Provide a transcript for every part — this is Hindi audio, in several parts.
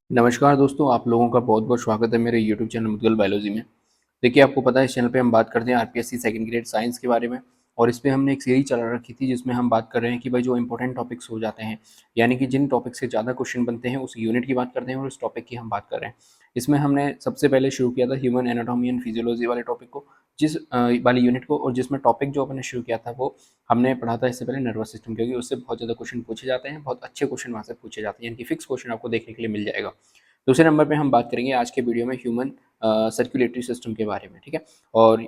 नमस्कार दोस्तों, आप लोगों का बहुत-बहुत स्वागत है मेरे यूट्यूब चैनल मुद्गल बायोलॉजी में। देखिए, आपको पता है इस चैनल पे हम बात करते हैं आरपीएससी सेकंड ग्रेड साइंस के बारे में और इस पे हमने एक सीरीज़ चला रखी थी जिसमें हम बात कर रहे हैं कि भाई जो इम्पोर्टेंट टॉपिक्स हो जाते हैं, यानी कि जिन टॉपिक से ज़्यादा क्वेश्चन बनते हैं उस यूनिट की बात करते हैं और उस टॉपिक की हम बात कर रहे हैं। इसमें हमने सबसे पहले शुरू किया था ह्यूमन एनाटॉमी एंड फिजियोलॉजी वाले टॉपिक को, वाली यूनिट को, और जिसमें टॉपिक जो अपने शुरू किया था वो हमने पढ़ा था इससे पहले नर्वस सिस्टम, क्योंकि उससे बहुत ज़्यादा क्वेश्चन पूछे जाते हैं, बहुत अच्छे क्वेश्चन वहाँ से पूछे जाते हैं, यानी कि फिक्स क्वेश्चन आपको देखने के लिए मिल जाएगा। दूसरे नंबर पे हम बात करेंगे आज के वीडियो में ह्यूमन सर्कुलेटरी सिस्टम के बारे में, ठीक है। और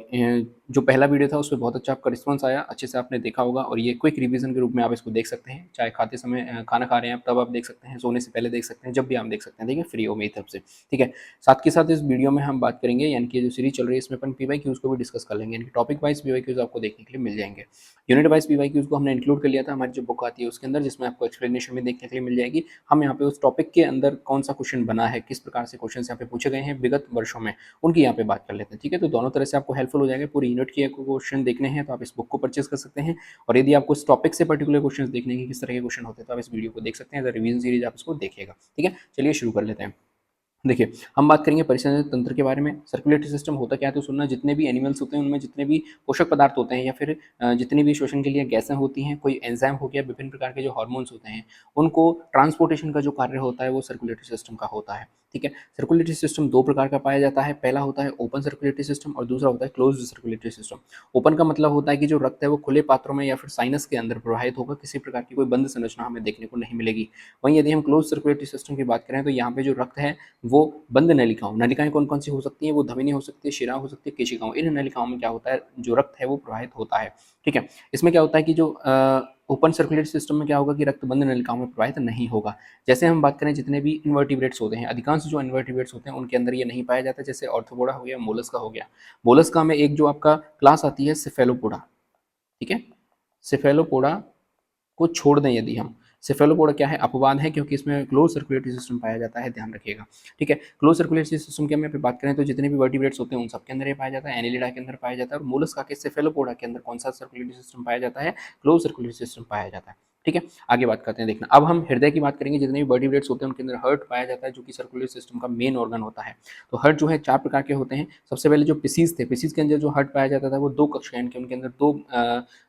जो पहला वीडियो था उसमें बहुत अच्छा आपका रिस्पॉन्स आया, अच्छे से आपने देखा होगा, और ये क्विक रिवीजन के रूप में आप इसको देख सकते हैं, चाहे खाते समय खाना खा रहे हैं आप तब आप देख सकते हैं, सोने से पहले देख सकते हैं, जब भी आप देख सकते हैं, ठीक है, फ्री हो मेरी तरफ से, ठीक है। साथ के साथ इस वीडियो में हम बात करेंगे, यानी कि जो सीरीज चल रही है इसमें अपन पीवाईक्यूज को भी डिस्कस कर लेंगे, यानी कि टॉपिक वाइज पीवाईक्यूज आपको देखने के लिए मिल जाएंगे। यूनिट वाइज पीवाईक्यूज को हमने इंक्लूड कर लिया था हमारी जो बुक आती है उसके अंदर, जिसमें आपको एक्सप्लेनेशन भी देखने के लिए मिल जाएगी। हम यहाँ पे उस टॉपिक के अंदर कौन सा क्वेश्चन बना है, किस प्रकार से क्वेश्चन यहाँ पे पूछे गए हैं विगत वर्षों में, उनकी यहाँ पे बात कर लेते हैं, ठीक है। तो दोनों तरह से आपको हेल्पफुल हो जाएगा। पूरी यूनिट के क्वेश्चन देखने हैं तो आप इस बुक को परचेज कर सकते हैं, और यदि आपको इस टॉपिक से पर्टिकुलर क्वेश्चन देखने हैं किस तरह के क्वेश्चन होते हैं तो आप इस वीडियो को देख सकते हैं, रिवीजन सीरीज आप इसको देखिएगा, ठीक है। चलिए शुरू कर लेते हैं। देखिए, हम बात करेंगे परिसंचरण तंत्र के बारे में। सर्कुलेटरी सिस्टम होता क्या है तो सुनना, जितने भी एनिमल्स होते हैं उनमें जितने भी पोषक पदार्थ होते हैं या फिर जितनी भी श्वसन के लिए गैसें होती हैं, कोई एंजाइम हो गया, विभिन्न प्रकार के जो हार्मोन्स होते हैं, उनको ट्रांसपोर्टेशन का जो कार्य होता है वो सर्कुलेटरी सिस्टम का होता है, ठीक है। सर्कुलेटरी सिस्टम दो प्रकार का पाया जाता है, पहला होता है ओपन सर्कुलेटरी सिस्टम और दूसरा होता है क्लोज्ड सर्कुलेटरी सिस्टम। ओपन का मतलब होता है कि जो रक्त है वो खुले पात्रों में या फिर साइनस के अंदर प्रवाहित होगा, किसी प्रकार की कोई बंद संरचना हमें देखने को नहीं मिलेगी। वहीं यदि हम क्लोज सर्कुलेटरी सिस्टम की बात करें तो यहाँ पे जो रक्त है वो बंद नलिकाओं, नलिकाएं कौन कौन सी हो सकती हैं, वो धमनी हो सकती है, शिरा हो सकती है, केशिकाओं, इन नलिकाओं में क्या होता है, जो रक्त है वो प्रवाहित होता है, ठीक है। इसमें क्या होता है कि जो ओपन सर्कुलेटरी सिस्टम में क्या होगा कि रक्त बंद नलिकाओं में प्रवाहित नहीं होगा। जैसे हम बात करें जितने भी इन्वर्टिब्रेट्स होते हैं, अधिकांश जो इन्वर्टिब्रेट्स होते हैं उनके अंदर ये नहीं पाया जाता, जैसे ऑर्थोपोडा हो गया, मोलस्का हो गया। मोलस्का में एक जो आपका क्लास आती है सिफेलोपोडा, ठीक है। सिफेलोपोडा को छोड़ दें यदि हम, सेफेलोपोडा क्या है, अपवाद है, क्योंकि इसमें क्लोज सर्कुलेटरी सिस्टम पाया जाता है, ध्यान रखिएगा, ठीक है। क्लोज सर्कुलेटरी सिस्टम की हम यहाँ पे बात करें तो जितने भी वर्टिब्रेट्स होते हैं उन सब के अंदर ये पाया जाता है, एनिलिडा के अंदर पाया जाता है, और मोलस्का के सेफेलोपोडा के अंदर कौन सा सर्कुलेटरी सिस्टम पाया जाता है, क्लोज सर्कुलेटरी सिस्टम पाया जाता है, ठीक है। आगे बात करते हैं, देखना अब हम हृदय की बात करेंगे। जितने भी वर्टिब्रेट्स होते हैं उनके अंदर हार्ट पाया जाता है, जो कि सर्कुलर सिस्टम का मेन ऑर्गन होता है। तो हार्ट जो है चार प्रकार के होते हैं। सबसे पहले जो पिसीज थे, पिसीज के अंदर जो हार्ट पाया जाता था वो दो कक्षाएं के, उनके अंदर दो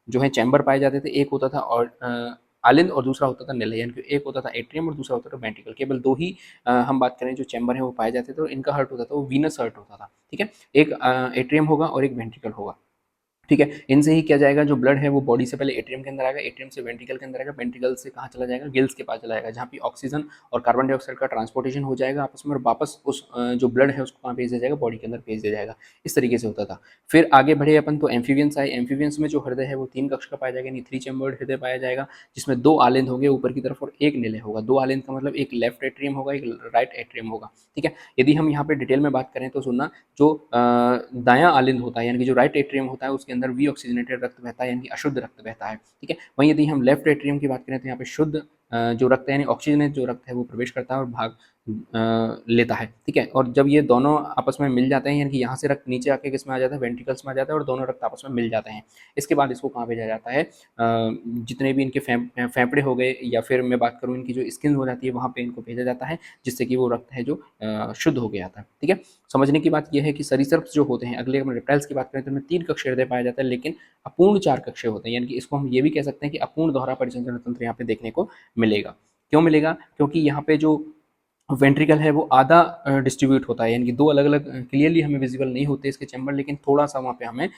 जो है चैम्बर पाए जाते थे, एक होता था और आलिंद और दूसरा होता था निलय, यानी कि एक होता था एट्रियम और दूसरा होता था वेंट्रिकल। केवल दो ही हम बात करें जो चैम्बर है वो पाए जाते थे, और इनका हार्ट होता था वो वीनस हार्ट होता था, ठीक है। एक एट्रियम होगा और एक वेंट्रिकल होगा, ठीक है। इनसे ही किया जाएगा, जो ब्लड है वो बॉडी से पहले एट्रियम के अंदर आएगा, एट्रियम से वेंट्रिकल के अंदर आएगा, वेंट्रिकल से कहाँ चला जाएगा, गिल्स के पास चला जाएगा, जहाँ पे ऑक्सीजन और कार्बन डाइऑक्साइड का ट्रांसपोर्टेशन हो जाएगा आपस में, और वापस उस जो ब्लड है उसको कहाँ भेज दिया जाएगा, बॉडी के अंदर भेज दिया जाएगा। इस तरीके से होता था। फिर आगे बढ़े अपन तो एम्फीबियंस आए। एम्फीबियंस में जो हृदय है वो तीन कक्ष का पाया जाएगा, यानी थ्री चैम्बर्ड हृदय पाया जाएगा, जिसमें दो आलिंद होंगे ऊपर की तरफ और एक निलय होगा। दो आलिंद का मतलब एक लेफ्ट एट्रियम होगा, एक राइट एट्रियम होगा, ठीक है। यदि हम यहाँ पे डिटेल में बात करें तो सुनना, जो दायां आलिंद होता है यानी कि जो राइट एट्रियम होता है उसके अंदर वी ऑक्सीजनेटेड रक्त बहता है, यानी कि अशुद्ध रक्त बहता है, ठीक है। वहीं यदि हम लेफ्ट एट्रियम की बात करें तो यहाँ पे शुद्ध जो रक्त है यानी ऑक्सीजनेट जो रक्त है वो प्रवेश करता है और भाग लेता है, ठीक है। और जब ये दोनों आपस में मिल जाते हैं, यानी कि यहाँ से रक्त नीचे आके किस में आ जाता है, वेंट्रिकल्स में आ जाता है, और दोनों रक्त आपस में मिल जाते हैं। इसके बाद इसको कहाँ भेजा जाता है, जितने भी इनके फेफड़े हो गए, या फिर मैं बात करूँ इनकी जो स्किन हो जाती है वहाँ पे इनको भेजा जाता है, जिससे कि वो रक्त है जो शुद्ध हो गया था, ठीक है। समझने की बात यह है कि सरीसृप जो होते हैं, अगले हम रेप्टाइल्स की बात करें तो उनमें तीन कक्षीय हृदय पाया जाता है, लेकिन अपूर्ण चार कक्षीय होते हैं, यानी कि इसको हम ये भी कह सकते हैं कि अपूर्ण दोहरा परिसंचरण तंत्र यहाँ पे देखने को मिलेगा। क्यों मिलेगा, क्योंकि यहाँ पे जो वेंट्रिकल है वो आधा डिस्ट्रीब्यूट होता है, यानी कि दो अलग अलग क्लियरली हमें विजिबल नहीं होते इसके चैम्बर, लेकिन थोड़ा सा वहाँ पे हमें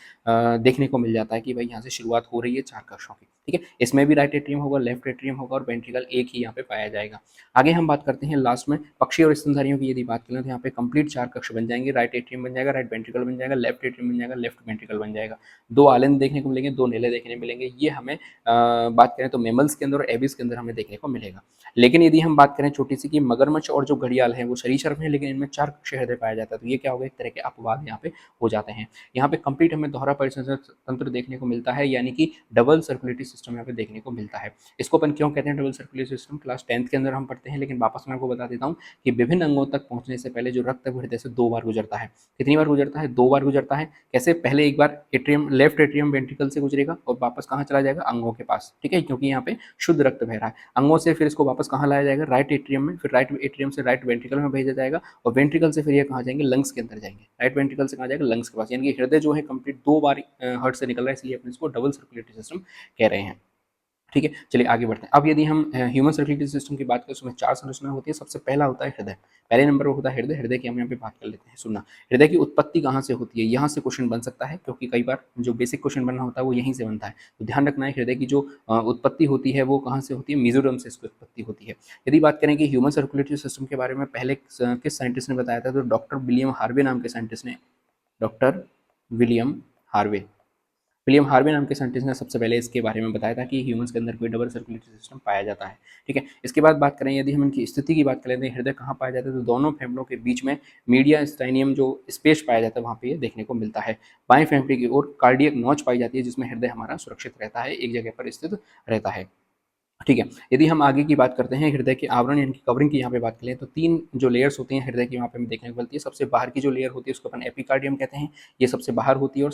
देखने को मिल जाता है कि भाई यहाँ से शुरुआत हो रही है चार कक्षों की, ठीक है। इसमें भी राइट एट्रियम होगा, लेफ्ट एट्रियम होगा, और वेंट्रिकल एक ही यहाँ पे पाया जाएगा। आगे हम बात करते हैं लास्ट में पक्षी और स्तनधारियों की यदि बात करें तो यहाँ पे कंप्लीट चार कक्ष बन जाएंगे। राइट एट्रियम बन जाएगा, राइट वेंट्रिकल बन जाएगा, लेफ्ट एट्रियम बन जाएगा, लेफ्ट वेंट्रिकल बन जाएगा। दो आलिंद देखने को मिलेंगे, दो नेले देखने मिलेंगे। ये हमें बात करें तो मेमल्स के अंदर और एबिस के अंदर हमें देखने को मिलेगा। लेकिन यदि हम बात करें छोटी सी कि मगरमच्छ और जो घड़ियाल है वो सरीसृप है, लेकिन इनमें चार कक्षीय हृदय पाया जाता है, तो ये क्या होगा, एक तरह के अपवाद यहाँ पे हो जाते हैं। यहाँ पे कंप्लीट हमें दोहरा परिसंचरण तंत्र देखने को मिलता है, यानी कि डबल सर्कुलेटरी सिस्टम यहाँ पे देखने को मिलता है। इसको अपन क्यों कहते हैं double circulatory system, class 10th के अंदर हम पढ़ते हैं, लेकिन वापस मैं आपको बता देता हूँ कि विभिन्न अंगों तक पहुंचने से पहले जो रक्त है वो हृदय से दो बार गुजरता है। कितनी बार गुजरता है, दो बार गुजरता है। कैसे, पहले एक बार एट्रियम, लेफ्ट एट्रियम वेंट्रिकल से गुजरेगा और वापस कहाँ चला जाएगा, अंगों के पास, ठीक है, क्योंकि यहाँ पे शुद्ध रक्त बह रहा है। अंगों से फिर इसको वापस कहाँ लाया जाएगा, राइट एट्रियम में, फिर राइट एट्रियम से राइट वेंट्रिकल में भेजा जाएगा और वेंट्रिकल से फिर ये कहाँ जाएंगे, लंग्स के अंदर जाएंगे। राइट वेंट्रिकल से कहाँ जाएगा, लंग्स के पास। यानी कि हृदय जो है कंप्लीट 2 बार हार्ट से निकल रहा है, इसलिए अपन इसको डबल सर्कुलेटरी सिस्टम कह रहे हैं। ठीक है, चलिए आगे बढ़ते हैं। अब यदि हम ह्यूमन सर्कुलेटरी सिस्टम की बात करें, उसमें 4 संरचना होती है। सबसे पहला होता है हृदय, पहले नंबर पर होता है हृदय। हृदय की हम यहाँ पे बात कर लेते हैं। सुनना, हृदय की उत्पत्ति कहाँ से होती है, यहाँ से क्वेश्चन बन सकता है, क्योंकि कई बार जो बेसिक क्वेश्चन बनना होता है वो यहीं से बनता है। तो ध्यान रखना है, हृदय की जो उत्पत्ति होती है वो कहाँ से होती है, मिजोरम से इसकी उत्पत्ति होती है। यदि बात करें कि ह्यूमन सर्कुलेटरी सिस्टम के बारे में पहले किस साइंटिस्ट ने बताया था, तो डॉक्टर विलियम हार्वे नाम के साइंटिस्ट ने, doctor William Harvey, William Harvey नाम के साइंटिस्ट ने सबसे पहले इसके बारे में बताया था कि ह्यूमंस के अंदर कोई डबल सर्कुलेटरी सिस्टम पाया जाता है। ठीक है, इसके बाद बात करें यदि हम इनकी स्थिति की बात करें, हृदय कहाँ पाया जाता है, तो दोनों फेफड़ों के बीच में मीडिया स्टाइनियम जो स्पेस पाया जाता है वहाँ पे ये देखने को मिलता है। बाएं फेफड़े की ओर कार्डियक नॉच पाई जाती है, जिसमें हृदय हमारा सुरक्षित रहता है, एक जगह पर स्थित रहता है। ठीक है, यदि हम आगे की बात करते हैं, हृदय के आवरण यानी कि कवरिंग की यहाँ पे बात करें, तो 3 जो लेयर्स होती हैं हृदय की वहाँ पे हमें देखने को मिलती है। सबसे बाहर की जो लेयर होती है उसको अपन एपिकार्डियम कहते हैं, ये सबसे बाहर होती है और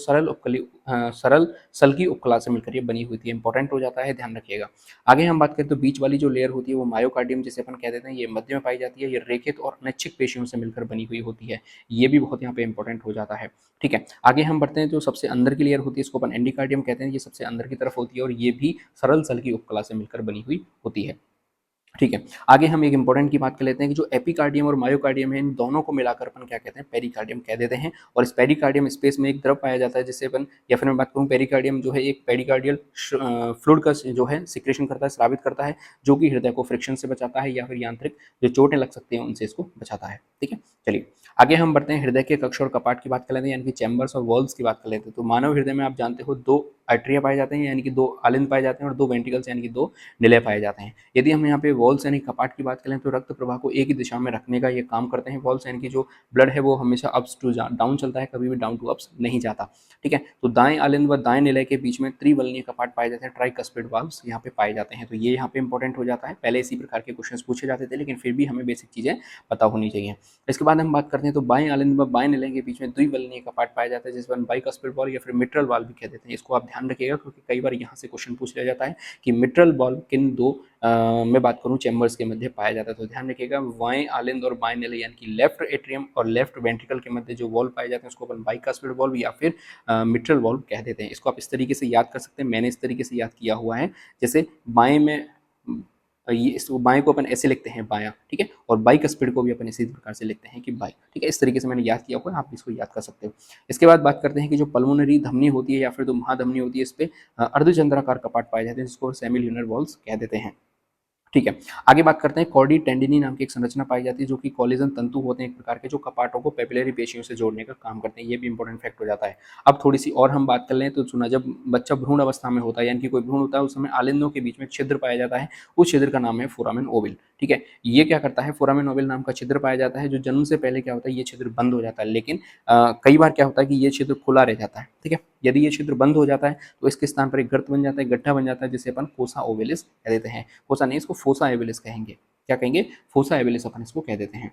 सरल सल्की उपकला से मिलकर ये बनी हुई थी। इंपॉर्टेंट हो जाता है, ध्यान रखिएगा। आगे हम बात करें तो बीच वाली जो लेयर होती है वो मायोकार्डियम जिसे अपन कह देते हैं, ये मध्य में पाई जाती है। ये रेखित और अनैच्छिक पेशियों से मिलकर बनी हुई होती है, ये भी बहुत यहाँ पे इंपॉर्टेंट हो जाता है। ठीक है, आगे हम बढ़ते हैं, जो सबसे अंदर की लेयर होती है इसको अपन एंडोकार्डियम कहते हैं, ये सबसे अंदर की तरफ होती है और ये भी सरल सल्की उपकला से मिलकर बनी हुई होती है। ठीक है, आगे हम एक इंपॉर्टेंट की बात कर लेते हैं कि जो एपिकार्डियम और मायोकार्डियम है, इन दोनों को मिलाकर अपन क्या कहते हैं, पेरिकार्डियम कह देते हैं। और इस पेरिकार्डियम स्पेस में एक द्रव पाया जाता है जिससे अपन, या फिर मैं बात करूं, पेरिकार्डियम जो है एक पेरिकार्डियल फ्लूइड का जो है सिक्रेशन करता है, स्रावित करता है, जो कि हृदय को फ्रिक्शन से बचाता है या फिर यांत्रिक जो चोटें लग सकती हैं उनसे इसको बचाता है। ठीक है, चलिए आगे हम बढ़ते हैं, हृदय के कक्ष और कपाट की बात कर लेते हैं, यानी कि चैम्बर्स और वॉल्स की बात कर लेते हैं। तो मानव हृदय में आप जानते हो 2 आर्टरिया पाए जाते हैं, यानी कि 2 आलिंद पाए जाते हैं, और 2 वेंट्रिकल्स यानी कि 2 निलय पाए जाते हैं। यदि हम यहाँ पे वॉल्स यानी कपाट की बात करें, तो रक्त प्रवाह को एक ही दिशा में रखने का ये काम करते हैं। वॉल्स यानी कि जो ब्लड है वो हमेशा अप्स टू डाउन चलता है, कभी भी डाउन टू अप्स नहीं जाता। ठीक है, तो दाएं आलिंद व दाएं निलय के बीच में त्रिवलनीय कपाट पाए जाते हैं, ट्राइकस्पिड वाल्व्स यहाँ पे पाए जाते हैं। तो ये यहाँ पे इंपॉर्टेंट हो जाता है। पहले इसी प्रकार के क्वेश्चन पूछे जाते थे, लेकिन फिर भी हमें बेसिक चीजें पता होनी चाहिए। इसके बाद हम बात करते हैं, तो बाएं आलिंद व बाएं निलय के बीच में द्विवलनीय कपाट पाया जाता है, जिस पर बाइकस्पिड वाल्व या फिर मिट्रल वाल्व भी कह देते हैं। इसको आप ध्यान रखिएगा, क्योंकि कई बार यहाँ से क्वेश्चन पूछ लिया जाता है कि मिट्रल वाल्व किन 2 मैं बात करूं चैम्बर्स के मध्य पाया जाता है। तो ध्यान रखिएगा, बाएं आलिंद और बाएं निलय यानी कि लेफ्ट एट्रियम और लेफ्ट वेंट्रिकल के मध्य जो वॉल्व पाए जाते हैं उसको अपन बाइकस्पिड वॉल्व या फिर मिट्रल वॉल्व कह देते हैं। इसको आप इस तरीके से याद कर सकते हैं, मैंने इस तरीके से याद किया हुआ है। जैसे बाएं में ये इसको बाएं को अपन ऐसे लिखते हैं बायां, ठीक है, और बाइकस्पिड को भी अपन इसी प्रकार से लिखते हैं कि बाई। ठीक है, इस तरीके से मैंने याद किया हुआ है, आप इसको याद कर सकते हो। इसके बाद बात करते हैं कि जो पल्मोनरी धमनी होती है या फिर जो महाधमनी होती है, इस पे अर्धचंद्राकार कपाट पाए जाते हैं, जिसको सेमिल्यूनर वॉल्व्स कह देते हैं। ठीक है, आगे बात करते हैं, कॉर्डी टेंडिनी नाम की एक संरचना पाई जाती है, जो कि कोलेजन तंतु होते हैं एक प्रकार के, जो कपाटों को पेपिलरी पेशियों से जोड़ने का काम करते हैं। ये भी इंपॉर्टेंट फैक्ट हो जाता है। अब थोड़ी सी और हम बात कर लें, तो सुना, जब बच्चा भ्रूण अवस्था में होता है, यानी कि कोई भ्रूण होता है, उस समय आलिंदों के बीच में छिद्र पाया जाता है। उस छिद्र का नाम है फोरामेन ओविल। ठीक है, ये क्या करता है, फोरामेन ओविल नाम का छिद्र पाया जाता है, जो जन्म से पहले क्या होता है, ये छिद्र बंद हो जाता है, लेकिन कई बार क्या होता है कि ये छिद्र खुला रह जाता है। ठीक है, यदि ये छिद्र बंद हो जाता है तो इसके स्थान पर एक गर्त बन जाता है, गड्ढा बन जाता है, जिसे अपन फोसा ओविलिस कह देते हैं। फोसा नहीं, इसको फोसा एविलिस कहेंगे। क्या कहेंगे, फोसा एविलिस अपन इसको कह देते हैं।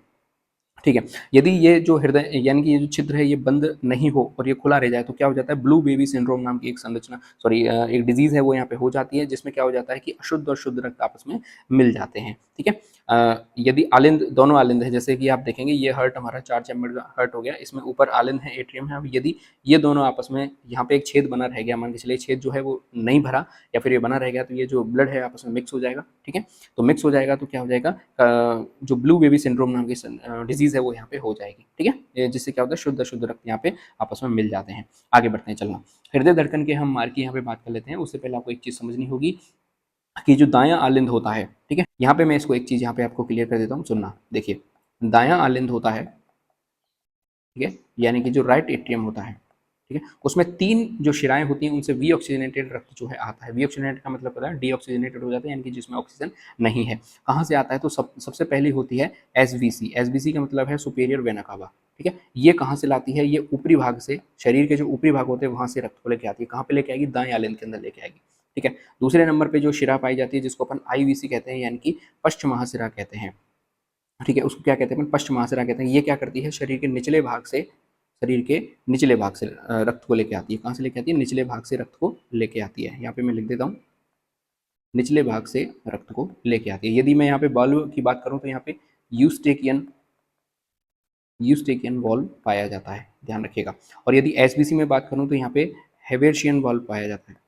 ठीक है, यदि ये जो हृदय यानी कि ये जो छिद्र है ये बंद नहीं हो और ये खुला रह जाए, तो क्या हो जाता है, ब्लू बेबी सिंड्रोम नाम की एक संरचना, सॉरी एक डिजीज है वो यहाँ पे हो जाती है, जिसमें क्या हो जाता है कि अशुद्ध और शुद्ध रक्त आपस में मिल जाते हैं। ठीक है, यदि आलिंद, दोनों आलिंद है, जैसे कि आप देखेंगे ये हर्ट हमारा 4 चैम्बर हर्ट हो गया, इसमें ऊपर आलिंद है, एट्रियम है। अब यदि ये दोनों आपस में, यहाँ पे एक छेद बना रह गया, मान के चलिए छेद जो है वो नहीं भरा या फिर ये बना रह गया, तो ये जो ब्लड है आपस में मिक्स हो जाएगा। ठीक है, तो मिक्स हो जाएगा तो क्या हो जाएगा, जो ब्लू बेबी सिंड्रोम नाम की डिजीज है वो यहाँ पे हो जाएगी। ठीक है, जिससे क्या होता है, शुद्ध शुद्ध रक्त यहाँ पे आपस में मिल जाते हैं। आगे बढ़ते हैं, चलना, हृदय धड़कन के हम मार्ग की यहाँ पे बात कर लेते हैं। उससे पहले आपको एक चीज समझनी होगी कि जो दायां आलिंद होता है, ठीक है, यहाँ पे मैं इसको एक चीज यहाँ पे आपको क्लियर कर देता हूँ, सुनना। देखिए, दायां आलिंद होता है, ठीक है, यानी कि जो राइट एट्रियम होता है, ठीक है, उसमें 3 जो शिराएं होती हैं, उनसे वी ऑक्सीजनेटेड रक्त जो है आता है। वी ऑक्सीजनेटेड का मतलब पता है, डी ऑक्सीजनेटेड हो जाता है, यानी कि जिसमें ऑक्सीजन नहीं है। कहाँ से आता है, तो सबसे पहली होती है एसवीसी। एसवीसी का मतलब है सुपीरियर वेना कावा। ठीक है, ये कहाँ से लाती है, ये ऊपरी भाग से, शरीर के जो ऊपरी भाग होते हैं वहां से रक्त को लेके आती है। कहाँ पे लेके आएगी, दाएं आलिंद के अंदर लेके आएगी। ठीक है, दूसरे नंबर पे जो शिरा पाई जाती है, जिसको अपन आईवीसी कहते हैं, यानी कि पश्च महाशिरा कहते हैं। ठीक है, उसको क्या कहते हैं, अपन पश्च महाशिरा कहते हैं। ये क्या करती है, शरीर के निचले भाग से, शरीर के निचले भाग से रक्त को लेके आती है। कहाँ से लेके आती है, निचले भाग से रक्त को लेके आती है। यहाँ पे मैं लिख देता हूँ, निचले भाग से रक्त को लेके आती है। यदि मैं यहाँ पे बालू की बात करूँ, तो यहाँ पे यूस्टेकियन यूस्टेकियन वॉल्व पाया जाता है, ध्यान रखिएगा। और यदि एसबीसी में बात करूं तो यहाँ पे हेवेर्शियन वॉल्व पाया जाता है,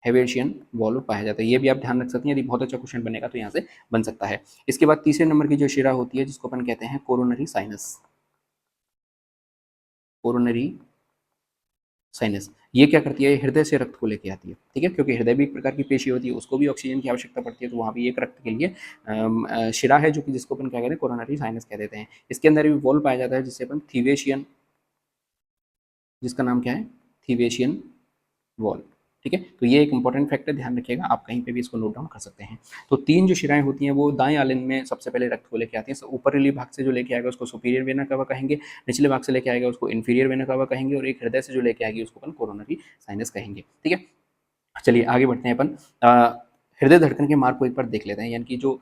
हेवेर्शियन वॉल्व पाया जाता है। ये भी आप ध्यान रख सकते हैं, यदि बहुत अच्छा क्वेश्चन बनेगा तो यहाँ से बन सकता है। इसके बाद तीसरे नंबर की जो शिरा होती है जिसको अपन कहते हैं कोरोनरी साइनस, कोरोनरी साइनस। ये क्या करती है, हृदय से रक्त को लेके आती है, ठीक है, क्योंकि हृदय भी एक प्रकार की पेशी होती है, उसको भी ऑक्सीजन की आवश्यकता पड़ती है, तो वहाँ भी एक रक्त के लिए शिरा है जो कि जिसको अपन क्या कहते हैं कोरोनरी साइनस कह देते हैं। इसके अंदर भी वॉल्व पाया जाता है जिससे अपन थीवेशियन, जिसका नाम क्या है थीवेशियन वॉल्व, ठीक है। तो ये एक इंपॉर्टेंट फैक्टर ध्यान रखिएगा, आप कहीं पे भी इसको नोट डाउन कर सकते हैं। तो तीन जो शिराएं होती हैं वो दाएं आलिंद में सबसे पहले रक्त को लेके आती हैं। ऊपरी भाग से जो लेके आएगा उसको सुपीरियर वेना कवा कहेंगे, निचले भाग से लेके आएगा उसको इन्फीरियर वेना कवा कहेंगे, और एक हृदय से जो लेके आएगी उसको अपन कोरोनरी साइनस कहेंगे, ठीक है। चलिए आगे बढ़ते हैं अपन। हृदय धड़कन के मार्ग को एक बार देख लेते हैं, यानी कि जो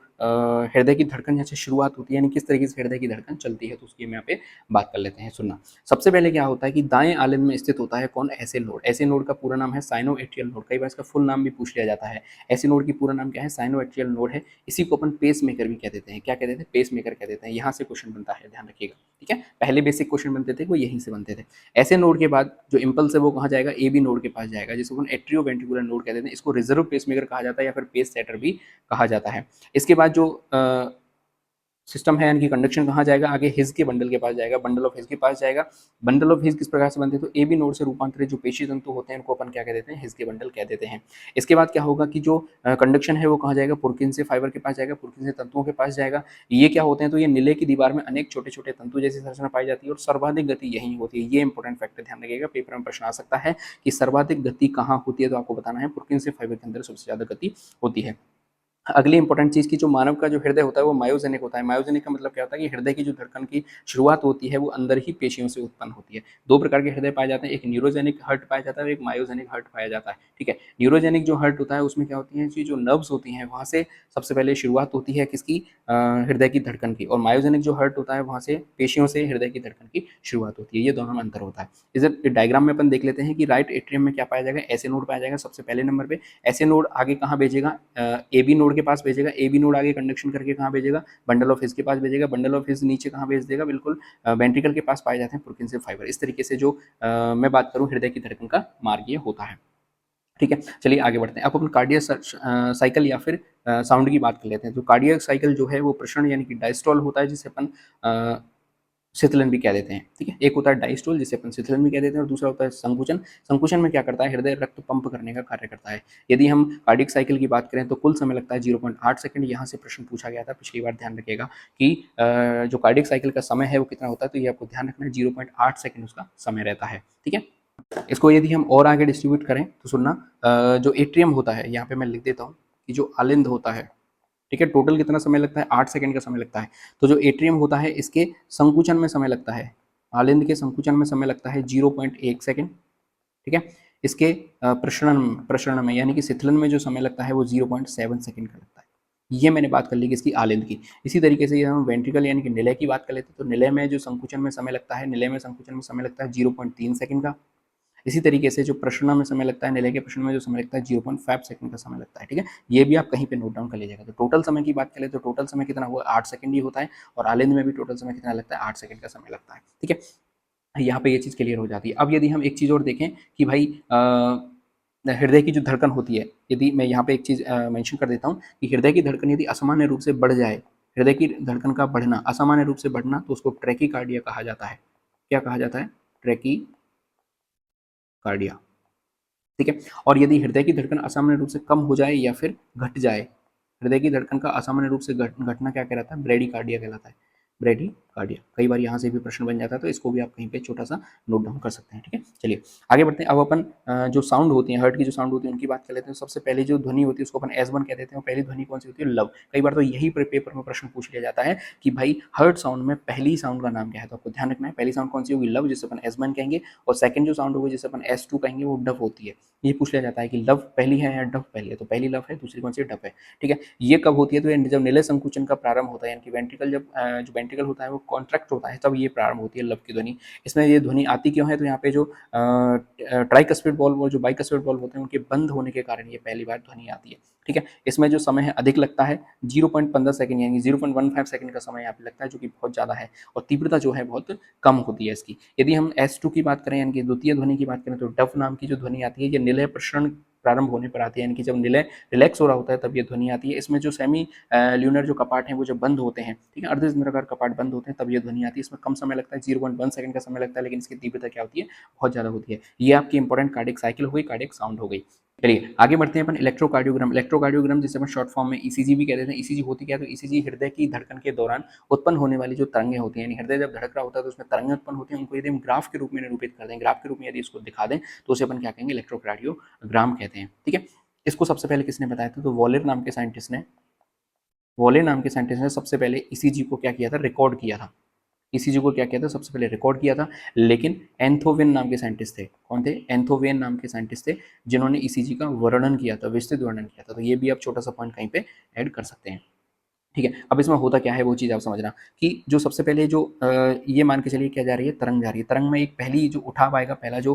हृदय की धड़कन जैसे शुरुआत होती है, यानी किस तरीके से हृदय की धड़कन चलती है, तो उसकी हम यहाँ पे बात कर लेते हैं। सुनना, सबसे पहले क्या होता है कि दाएं आलिंद में स्थित होता है कौन, ऐसे नोड। ऐसे नोड का पूरा नाम है साइनोएट्रियल नोड, कई बार इसका फुल नाम भी पूछ लिया जाता है। ऐसे नोड की पूरा नाम क्या है, साइनोएट्रियल नोड है। इसी को अपन पेस मेकर भी कह देते हैं, क्या कह देते हैं, पेस मेकर कह देते हैं। यहाँ से क्वेश्चन बनता है, ध्यान रखिएगा, ठीक है। पहले बेसिक क्वेश्चन बनते थे वो यहीं से बनते थे। ऐसे नोड के बाद जो इंपल्स है वो कहाँ जाएगा, ए बी नोड के पास जाएगा, जिसको अपन एट्रियोवेंट्रिकुलर नोड कह देते हैं। इसको रिजर्व पेस मेकर कहा जाता है या फिर पेस सेटर भी कहा जाता है। इसके बाद जो सिस्टम है यानी कि कंडक्शन कहाँ जाएगा, आगे हिज के बंडल के पास जाएगा, बंडल ऑफ हिज के पास जाएगा। बंडल ऑफ हिज किस प्रकार से बनते हैं, तो ए बी नोड से रूपांतरित जो पेशी तंतु होते हैं उनको अपन क्या कह देते हैं, हिज के बंडल कह देते हैं। इसके बाद क्या होगा कि जो कंडक्शन है वो कहाँ जाएगा, पुरकिन्से फाइबर के पास जाएगा, पुरकिन्से तंतुओं के पास जाएगा। ये क्या होते हैं, तो ये नीले की दीवार में अनेक छोटे छोटे तंतु जैसी संरचना पाई जाती है और सर्वाधिक गति यही होती है। ये इंपॉर्टेंट फैक्टर ध्यान रखिएगा, पेपर में प्रश्न आ सकता है कि सर्वाधिक गति कहाँ होती है, तो आपको बताना है पुरकिन्से फाइबर के अंदर सबसे ज्यादा गति होती है। अगली इंपॉर्टेंट चीज की जो मानव का जो हृदय होता है वो मायोजेनिक होता है। मायोजेनिक का मतलब क्या होता है कि हृदय की जो धड़कन की शुरुआत होती है वो अंदर ही पेशियों से उत्पन्न होती है। दो प्रकार के हृदय पाए जाते हैं, एक न्यूरोजेनिक हार्ट पाया जाता है और एक मायोजेनिक हार्ट पाया जाता है, ठीक है। न्यूरोजेनिक जो हार्ट होता है उसमें क्या होती है कि जो नर्व्स होती हैं वहां से सबसे पहले शुरुआत होती है किसकी, हृदय की धड़कन की, और मायोजेनिक जो हार्ट होता है वहां से पेशियों से हृदय की धड़कन की शुरुआत होती है। ये दोनों में अंतर होता है। इधर डायग्राम में अपन देख लेते हैं कि राइट एट्रियम में क्या पाया जाएगा, ऐसे नोड पाया जाएगा सबसे पहले नंबर पे। ऐसे नोड आगे कहाँ भेजेगा, ए बी नोड के पास भेजेगा। ए बी नोड आगे कंडक्शन करके कहाँ भेजेगा, बंडल ऑफ हिज के पास भेजेगा। बंडल ऑफ हिज नीचे कहाँ भेज देगा, बिल्कुल वेंट्रिकल के पास पाए जाते हैं पुरकिन्से फाइबर। इस तरीके से जो मैं बात करूँ हृदय की धड़कन का मार्ग ये होता है, ठीक है। चलिए आगे बढ़ते हैं। अब अपन कार्डियक साइकिल या फिर साउंड की बात कर लेते हैं। तो कार्डियक साइकिल जो है वो प्रसरण यानी कि डायस्टोल होता है, जिसे अपन शीतलन भी कह देते हैं, ठीक है। एक होता है डायस्टोल जिसे अपन शीतलन भी कह देते हैं, और दूसरा होता है संकुचन। संकुचन में क्या करता है, हृदय रक्त पंप करने का कार्य करता है। यदि हम कार्डियक साइकिल की बात करें तो कुल समय लगता है 0.8 सेकंड। यहाँ से प्रश्न पूछा गया था पिछली बार, ध्यान रखिएगा कि जो कार्डियक साइकिल का समय है वो कितना होता है, तो ये आपको ध्यान रखना है 0.8 सेकंड उसका समय रहता है, ठीक है। इसको यदि हम और आगे डिस्ट्रीब्यूट करें तो सुनना, जो एट्रियम होता है यहाँ पे मैं लिख देता हूँ कि जो आलिंद होता है, ठीक है, टोटल कितना समय लगता है, 8 सेकंड का समय लगता है। तो जो एट्रियम होता है इसके संकुचन में समय लगता है, आलिंद के संकुचन में समय लगता है 0.1 सेकंड, ठीक है। इसके प्रसरण में यानी कि शिथिलन में जो समय लगता है वो 0.7 सेकंड का लगता है। ये मैंने बात कर ली कि इसकी आलिंद की। इसी तरीके से हम वेंट्रिकल यानी कि निलय की बात कर लेते हैं, तो निलय में जो संकुचन में समय लगता है, निलय में संकुचन में समय लगता है 0.3 सेकंड का। इसी तरीके से जो प्रश्न में समय लगता है, निलय के प्रश्न में जो समय लगता है 0.5 सेकंड का समय लगता है, ठीक है। ये भी आप कहीं पे नोट डाउन कर लीजिएगा। तो टोटल समय की बात करें तो टोटल समय कितना हुआ, 8 सेकंड ही होता है, और आलिंद में भी टोटल समय कितना लगता है, 8 सेकंड का समय लगता है, ठीक है। यहाँ पे ये चीज़ क्लियर हो जाती है। अब यदि हम एक चीज़ और देखें कि भाई हृदय की जो धड़कन होती है, यदि मैं यहाँ पे एक चीज़ मेंशन कर देता हूँ कि हृदय की धड़कन यदि असामान्य रूप से बढ़ जाए, हृदय की धड़कन का बढ़ना, असामान्य रूप से बढ़ना, तो उसको ट्रैकीकार्डिया कहा जाता है। क्या कहा जाता है, ट्रैकीकार्डिया, ठीक है। और यदि हृदय की धड़कन असामान्य रूप से कम हो जाए या फिर घट जाए, हृदय की धड़कन का असामान्य रूप से घटना क्या कहलाता है, ब्रेडीकार्डिया कहलाता है, ब्रेडीकार्डिया। कई बार यहाँ से भी प्रश्न बन जाता है, तो इसको भी आप कहीं पे छोटा सा नोट डाउन कर सकते हैं, ठीक है। चलिए आगे बढ़ते हैं। अब अपन जो साउंड होती है, हार्ट की जो साउंड होती है उनकी बात कर लेते हैं। सबसे पहले जो ध्वनि होती है उसको अपन S1 कह देते हैं, और पहली ध्वनि कौन सी होती है, लव। कई बार तो यही पेपर में प्रश्न पूछ लिया जाता है कि भाई हार्ट साउंड में पहली साउंड का नाम क्या है, तो आपको ध्यान रखना है पहली साउंड कौन सी होगी, लव, जिसे अपन S1 कहेंगे, और सेकंड जो साउंड होगी जिसे अपन S2 कहेंगे वो डव होती है। ये पूछ लिया जाता है कि लव पहली है या डव पहली है, तो पहली लव है, दूसरी कौन सी डव है, ठीक है। ये कब होती है, तो जब निलय संकुचन का प्रारंभ होता है, यानी कि वेंट्रिकल जब जो वेंट्रिकल होता है वो कॉन्ट्रैक्ट होता है तब ये प्रारंभ होती है लब की ध्वनि। इसमें ये ध्वनि आती क्यों है, तो यहाँ पे जो ट्राइकस्पिड बॉल्व और जो बाइकस्पिड बॉल्व होते हैं उनके बंद होने के कारण ये पहली बार ध्वनि आती है। ठीक है, इसमें जो समय है अधिक लगता है, 0.15 सेकंड यानी 0.15 सेकंड का समय यहाँ पे लगता है, जो कि बहुत ज़्यादा है, और तीव्रता जो है बहुत कम होती है इसकी। यदि हम S2 की बात करें यानी कि द्वितीय ध्वनि की बात करें, तो डफ नाम की जो ध्वनि आती है ये निलय प्रसरण प्रारंभ होने पर आती है, यानी कि जब निलय रिलैक्स हो रहा होता है तब ये ध्वनि आती है। इसमें जो सेमी ल्यूनर जो कपाट हैं वो जब बंद होते हैं, ठीक है, अर्धचंद्राकार कपाट बंद होते हैं तब ये ध्वनि आती है। इसमें कम समय लगता है, 0.1 सेकंड का समय लगता है, लेकिन इसकी तीव्रता क्या होती है, बहुत ज़्यादा होती है। ये आपकी इंपॉर्टेंट कार्डियक साइकिल हो गई, कार्डियक साउंड हो गई। चलिए आगे बढ़ते हैं अपन इलेक्ट्रोकार्डियोग्राम। इलेक्ट्रोकार्डियोग्राम जिसे अपन शॉर्ट फॉर्म में ईसीजी भी कहते हैं। ईसीजी होती क्या है, तो ईसीजी हृदय की धड़कन के दौरान उत्पन्न होने वाली जो तरंगें होती हैं, यानी हृदय जब धड़क रहा होता है तो उसमें तरंगें उत्पन्न होती हैं, उनको यदि हम ग्राफ के रूप में निरूपित कर दें, ग्राफ के रूप में यदि इसको दिखा दें तो उसे अपन क्या कहेंगे, इलेक्ट्रोकार्डियोग्राम कहते हैं। ठीक है, इसको सबसे पहले किसने बताया था, तो वॉलेर नाम के साइंटिस्ट ने सबसे पहले ईसीजी को क्या किया था, रिकॉर्ड किया था। ईसीजी को क्या किया था, सबसे पहले रिकॉर्ड किया था, लेकिन एंथोवेन नाम के साइंटिस्ट थे। कौन थे, एंथोवेन नाम के साइंटिस्ट थे, जिन्होंने ईसीजी का वर्णन किया था, विस्तृत वर्णन किया था। तो ये भी आप छोटा सा पॉइंट कहीं पे ऐड कर सकते हैं। ठीक है, अब इसमें होता क्या है वो चीज़ आप समझना कि जो सबसे पहले जो ये मान के चलिए क्या जा रही है, तरंग जा रही है। तरंग में एक पहली जो उठाव आएगा, पहला जो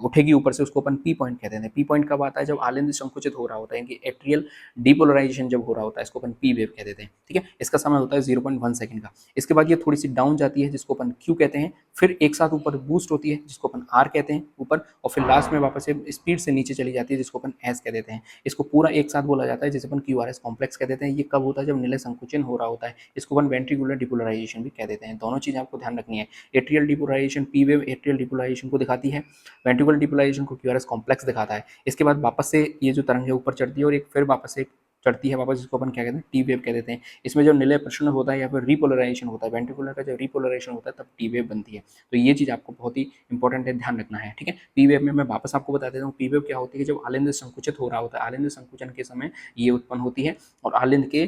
उठेगी ऊपर से, उसको अपन पी पॉइंट कहते हैं। पी पॉइंट कब आता है, जब आलिंद संकुचित हो रहा होता है, कि एट्रियल डिपोलराइजेशन जब हो रहा होता है, इसको अपन पी वेव कह देते हैं। ठीक है, इसका समय होता है 0.1 सेकंड का। इसके बाद ये थोड़ी सी डाउन जाती है, जिसको अपन क्यू कहते हैं, फिर एक साथ ऊपर बूस्ट होती है, जिसको अपन आर कहते हैं ऊपर, और फिर लास्ट में वापस से स्पीड से नीचे चली जाती है, जिसको अपन एस कह देते हैं। इसको पूरा एक साथ बोला जाता है, जिसे upon Q R S complex कह देते हैं। ये कब होता है, जब निलय संकुचन हो रहा होता है। इसको अपन वेंट्रिकुलर डिपोलराइजेशन भी कह देते हैं। दोनों चीज़ आपको ध्यान रखनी है। Atrial depolarization P wave atrial depolarization को दिखाती है, वेंट्रिकुलर डिपोलराइजेशन को क्यूआरएस कॉम्प्लेक्स दिखाता है। इसके बाद वापस से ये जो तरंग है ऊपर चढ़ती है और एक फिर वापस से चढ़ती है वापस, जिसको अपन क्या कहते हैं, टी वेव कह देते हैं। इसमें जो निलय प्रसरण होता है या फिर रिपोलराइजेशन होता है, वेंट्रिकुलर का जब रिपोलराइजेशन होता है तब टी वेव बनती है। तो ये चीज़ आपको बहुत ही इंपॉर्टेंट है, ध्यान रखना है। ठीक है, पी वेव में मैं वापस आपको बता देता हूँ, पी वेव क्या होती है, जब आलिंद संकुचित हो रहा होता है, आलिंद संकुचन के समय ये उत्पन्न होती है, और आलिंद के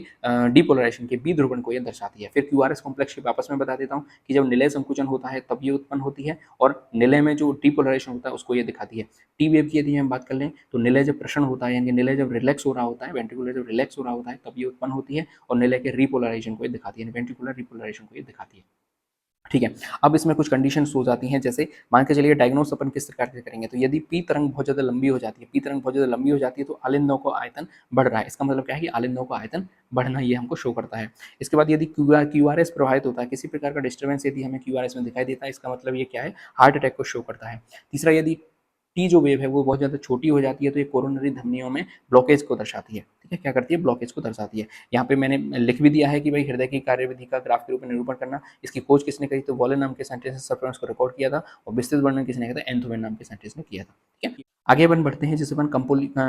डिपोलराइजेशन के बी ध्रुवण को ये दर्शाती है। फिर क्यूआरएस कॉम्प्लेक्स की वापस में बता देता हूँ कि जब निलय संकुचन होता है तब ये उत्पन्न होती है, और निलय में जो डिपोलराइजेशन होता है उसको ये दिखाती है। टी वेव की यदि हम बात कर लें, तो निलय जब प्रसरण होता है, यानी निलय जब रिलैक्स हो रहा होता है, वेंट्रिकुलर जब रिलैक्स हो रहा होता है तब ये उत्पन्न होती है, और निलय के रिपोलराइजेशन को ये दिखाती है, वेंट्रिकुलर रिपोलराइजेशन को ये दिखाती है। ठीक है, अब इसमें कुछ कंडीशंस हो जाती हैं, जैसे मान के चलिए डायग्नोस अपन किस प्रकार से करेंगे, तो यदि पी तरंग बहुत ज़्यादा लंबी हो जाती है, पी तरंग बहुत ज़्यादा लंबी हो जाती है, तो आलिंदों को आयतन बढ़ रहा है। इसका मतलब क्या है कि आलिंदों का आयतन बढ़ना ये हमको शो करता है। इसके बाद यदि क्यूआरएस प्रभावित होता है, किसी प्रकार का डिस्टर्बेंस यदि हमें क्यूआरएस में दिखाई देता है, इसका मतलब ये क्या है, हार्ट अटैक को शो करता है। तीसरा, यदि टी जो वेव है वो बहुत ज़्यादा छोटी हो जाती है, तो ये कोरोनरी धमनियों में ब्लॉकेज को दर्शाती है। ठीक है, क्या करती है, ब्लॉकेज को दर्शाती है। यहाँ पे मैंने लिख भी दिया है कि भाई हृदय की कार्यविधि का ग्राफ के रूप में निरूपण करना, इसकी खोज किसने करी, तो वॉलेर नाम के साइंटिस्ट ने को रिकॉर्ड किया था, और विस्तृत वर्णन किसने किया था, एंथोवेन नाम के साइंटिस्ट ने किया था। ठीक है, आगे अपन बढ़ते हैं, जिसे अपन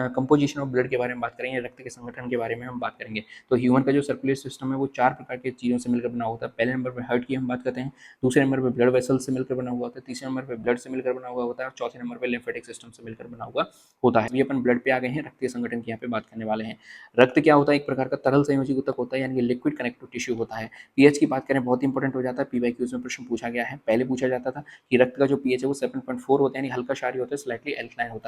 कंपोजिशन ऑफ ब्लड के बारे में बात करेंगे, रक्त के संगठन के बारे में हम बात करेंगे। तो ह्यूमन का जो सर्कुलेटरी सिस्टम है वो 4 प्रकार की चीज़ों से मिलकर बना होता है। पहले नंबर पर हार्ट की हम बात करते हैं, दूसरे नंबर पर ब्लड वेसल से मिलकर बना हुआ होता है, तीसरे नंबर पर ब्लड से मिलकर बना हुआ होता है, और चौथे नंबर पर लिम्फेटिक सिस्टम से मिलकर बना हुआ होता है। ये अपन ब्लड पे आ गए हैं, रक्त के संगठन की यहाँ पे बात करने वाले हैं। रक्त क्या होता है, एक प्रकार का तरल संयोजी ऊतक होता है, यानी कि लिक्विड कनेक्टिव टिश्यू होता है। पीएच की बात करें, बहुत इंपॉर्टेंट हो जाता है, पीवाईक्यूज में प्रश्न पूछा गया है। पहले पूछा जाता था कि रक्त का जो पीएच है वो 7.4 होता है, यानी हल्का क्षारीय होता है, स्लाइटली एल्कलाइन होता है।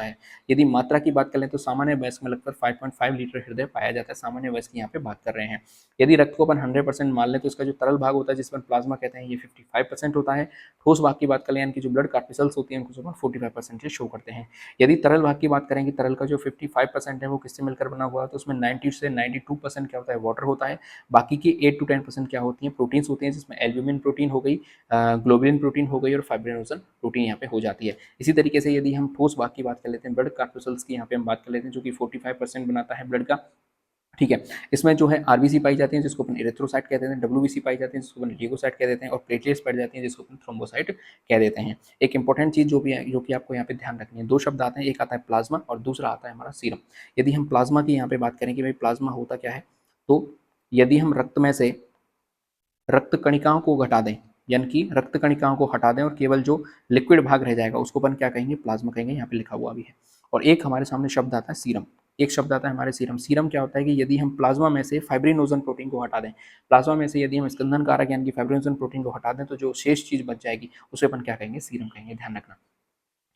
यदि मात्रा की बात करें तो सामान्य वयस्क में लगभग 5.5 लीटर हृदय पाया जाता है, सामान्य वयस्क की यहाँ पे बात कर रहे हैं। यदि रक्त को अपन 100% मान लें, तो इसका जो तरल भाग होता है, जिस पर प्लाज्मा कहते हैं, ये 55% होता है। ठोस भाग की बात करें, यानी कि जो ब्लड कार्पिसल्स होती हैं, उनको 45% से शो करते हैं। यदि तरल भाग की बात करेंगे, तरल का जो 55% है वो किससे मिलकर बना हुआ है, तो उसमें 90 से 92% क्या होता है, वाटर होता है। बाकी की 8 to 10% क्या होती हैं, प्रोटीन्स होती हैं, जिसमें एल्ब्यूमिन प्रोटीन हो गई, ग्लोबुलिन प्रोटीन हो गई, और फाइब्रिनोजन प्रोटीन यहाँ पे हो जाती है। इसी तरीके से यदि हम ठोस भाग की बात कर लेते हैं, ब्लड कार्पिसल्स की यहाँ पे हम बात कर लेते हैं, जो कि 45% बनाता है ब्लड का। ठीक है, इसमें जो है आरबीसी पाई जाती हैं, जिसको अपन इरेथ्रोसाइट कहते हैं, डब्ल्यूबीसी पाई जाती हैं, जिसको अपन लीगोसाइट कह देते हैं, और प्लेटलेट्स पाई जाती हैं, जिसको अपन थ्रोम्बोसाइट कह देते हैं। एक इंपॉर्टेंट चीज़ जो भी है, जो कि आपको यहाँ पे ध्यान रखनी है, दो शब्द आते हैं, एक आता है प्लाज्मा और दूसरा आता है हमारा सीरम। यदि हम प्लाज्मा की यहाँ पे बात करें कि भाई प्लाज्मा होता क्या है, तो यदि हम रक्त में से रक्त कणिकाओं को घटा दें, यानी कि रक्त कणिकाओं को हटा दें और केवल जो लिक्विड भाग रह जाएगा उसको अपन क्या कहेंगे, प्लाज्मा कहेंगे, यहाँ पे लिखा हुआ भी है। और एक हमारे सामने शब्द आता है सीरम, एक शब्द आता है हमारे सीरम। सीरम क्या होता है कि यदि हम प्लाज्मा में से फाइब्रिनोजन प्रोटीन को हटा दें, प्लाज्मा में से यदि हम स्कंदन कारक यानी कि फाइब्रिनोजन प्रोटीन को हटा दें, तो जो शेष चीज बच जाएगी उसे अपन क्या कहेंगे, सीरम कहेंगे, ध्यान रखना।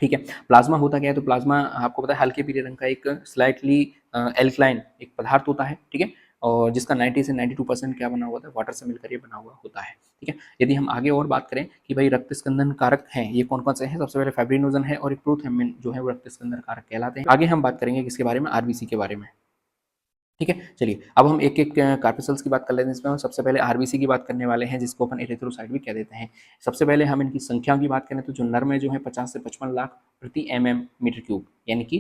ठीक है, प्लाज्मा होता क्या है, तो प्लाज्मा आपको पता है हल्के पीले रंग का एक स्लाइटली एल्कलाइन एक पदार्थ होता है। ठीक है, और जिसका 90 से 92% क्या बना हुआ होता है, वाटर से मिलकर ये बना हुआ होता है। ठीक है, यदि हम आगे और बात करें कि भाई रक्त स्कंदन कारक हैं, ये कौन कौन से हैं, सबसे पहले फाइब्रिनोजन है और एक प्रोथेम्बिन जो है वो रक्त स्कंदन कारक कहलाते हैं। आगे हम बात करेंगे किसके बारे में, आरबीसी के बारे में। ठीक है, चलिए अब हम एक एक कार्पेसल्स की बात कर लेते हैं। इसमें हम सबसे पहले आरबीसी की बात करने वाले हैं, जिसको अपन एरिथ्रोसाइट भी कह देते हैं। सबसे पहले हम इनकी संख्या की बात करें तो जो नर में जो है 50 से 55 लाख प्रति मीटर क्यूब यानी कि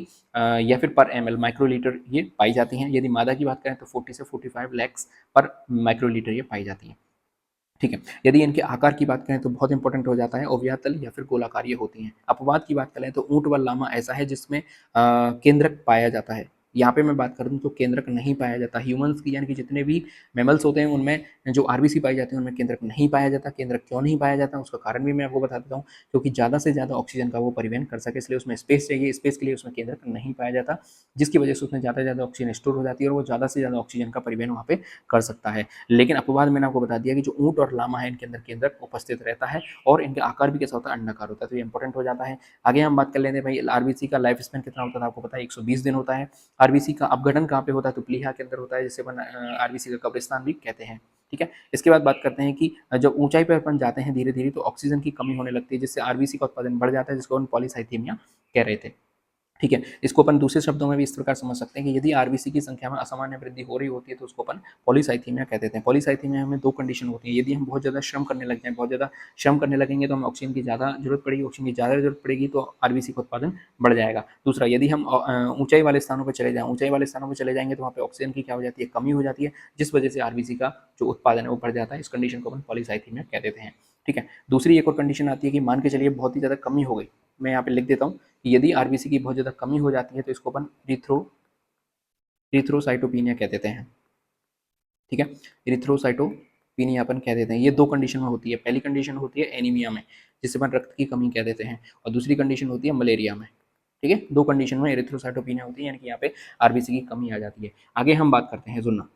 या फिर पर ml माइक्रोलीटर ये पाई जाती हैं। यदि मादा की बात करें तो 40 से 45 लैक्स पर माइक्रोलीटर ये पाई जाती हैं। ठीक है, यदि इनके आकार की बात करें तो बहुत इंपॉर्टेंट हो जाता है, ओवियातल या फिर गोलाकार ये होती हैं। अपवाद की बात करें तो ऊंट व लामा ऐसा है जिसमें केंद्रक पाया जाता है। यहाँ पे मैं बात करूँ तो केंद्रक नहीं पाया जाता। ह्यूमंस की यानी कि जितने भी मैमल्स होते हैं उनमें जो आरबीसी पाई जाती है उनमें केंद्रक नहीं पाया जाता। केंद्रक क्यों नहीं पाया जाता उसका कारण भी मैं आपको बता देता हूँ, क्योंकि ज़्यादा से ज़्यादा ऑक्सीजन का वो परिवहन कर सके, इसलिए उसमें स्पेस चाहिए। स्पेस के लिए उसमें केंद्रक नहीं पाया जाता, जिसकी वजह से उसमें ज़्यादा से ज़्यादा ऑक्सीजन स्टोर हो जाती है और वो ज़्यादा से ज़्यादा ऑक्सीजन का परिवहन वहाँ पे कर सकता है। लेकिन अपवाद मैंने आपको बता दिया कि जो ऊंट और लामा है इनके अंदर केंद्रक उपस्थित रहता है और इनका आकार भी कैसा होता है, अंडाकार होता है, तो ये इंपॉर्टेंट हो जाता है। आगे हम बात कर लेते हैं भाई आरबीसी का लाइफ स्पैन कितना होता है, आपको पता है 120 दिन होता है। आरबीसी का अपघटन कहाँ पे होता है, तो प्लीहा के अंदर होता है, जिसे अपन आरबीसी का कब्रिस्तान भी कहते हैं। ठीक है, इसके बाद बात करते हैं कि जब ऊंचाई पर अपन जाते हैं धीरे धीरे तो ऑक्सीजन की कमी होने लगती है, जिससे आरबीसी का उत्पादन बढ़ जाता है, जिसको हम पॉलीसाइथेमिया कह रहे थे। ठीक है, इसको अपन दूसरे शब्दों में भी इस प्रकार समझ सकते हैं कि यदि आरबीसी की संख्या में असामान्य वृद्धि हो रही होती है तो उसको अपन पॉलीसाइथेमिया कह देते हैं। पॉलीसाइथेमिया में दो कंडीशन होती है, यदि हम बहुत ज़्यादा श्रम करने लग जाएं, बहुत ज़्यादा श्रम करने लगेंगे तो हमें ऑक्सीजन की ज़्यादा जरूरत पड़ेगी, ऑक्सीजन की ज़्यादा जरूरत पड़ेगी तो आरबीसी का उत्पादन बढ़ जाएगा। दूसरा, यदि हम ऊंचाई वाले स्थानों पर चले जाएँ, ऊंचाई वाले स्थानों पर चले जाएंगे तो वहाँ पे ऑक्सीजन की क्या हो जाती है, कमी हो जाती है, जिस वजह से आरबीसी का जो उत्पादन है वो बढ़ जाता है। इस कंडीशन को अपन पॉलीसाइथेमिया कह देते हैं। ठीक है, दूसरी एक और कंडीशन आती है कि मान के चलिए बहुत ही ज़्यादा कमी हो गई, मैं यहाँ पे लिख देता हूँ कि यदि आरबीसी की बहुत ज़्यादा कमी हो जाती है तो इसको अपन इरिथ्रोसाइटोपिनिया कह देते हैं। ठीक है, इरिथ्रोसाइटोपिनिया अपन कह देते हैं। ये दो कंडीशन में होती है। पहली कंडीशन होती है एनीमिया में, जिसे अपन रक्त की कमी कह देते हैं, और दूसरी कंडीशन होती है मलेरिया में। ठीक है, दो कंडीशन में इरिथ्रोसाइटोपिनिया होती है, यानी कि यहाँ पे आरबीसी की कमी आ जाती है। आगे हम बात करते हैं, सुनना,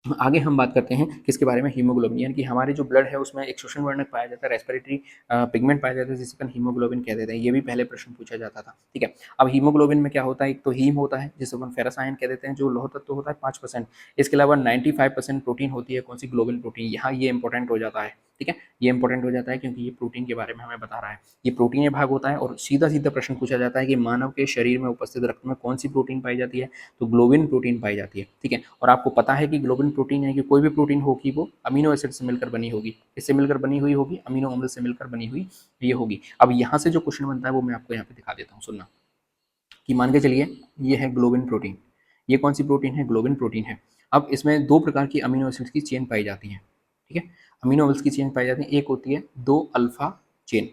आगे हम बात करते हैं किसके बारे में, हीमोग्लोबिन, यानी कि हमारे जो ब्लड है उसमें एक श्वसन वर्णक पाया जाता है, रेस्पिरेटरी पिगमेंट पाया जाता है, जिसे अपन हीमोग्लोबिन कह देते हैं। ये भी पहले प्रश्न पूछा जाता था। ठीक है, अब हीमोग्लोबिन में क्या होता है, एक तो हीम होता है जिसे अपन फेरस आयन कह देते हैं, जो लौह तत्व होता है 5%। इसके अलावा 95% प्रोटीन होती है, कौन सी, ग्लोबिन प्रोटीन। यहाँ ये इंपॉर्टेंट हो जाता है। ठीक है, ये इंपॉर्टेंट हो जाता है क्योंकि ये प्रोटीन के बारे में हमें बता रहा है। ये प्रोटीन भाग होता है और सीधा सीधा प्रश्न पूछा जाता है कि मानव के शरीर में उपस्थित रक्त में कौन सी प्रोटीन पाई जाती है, तो ग्लोबिन प्रोटीन पाई जाती है। ठीक है, और आपको पता है कि ग्लोबिन प्रोटीन है कि कोई भी प्रोटीन होगी वो अमीनो एसिड से मिलकर बनी होगी, इससे मिलकर बनी हुई होगी, अमीनो अम्ल से मिलकर बनी हुई ये होगी। अब यहाँ से जो क्वेश्चन बनता है वो मैं आपको यहाँ पे दिखा देता हूँ, सुनना, कि मान के चलिए ये है ग्लोबिन प्रोटीन। ये कौन सी प्रोटीन है, ग्लोबिन प्रोटीन है। अब इसमें दो प्रकार की अमीनो एसिड्स की चेन पाई जाती है। ठीक है, अमीनो एसिड्स की चेन पाई जाती है, एक होती है 2 अल्फा चेन,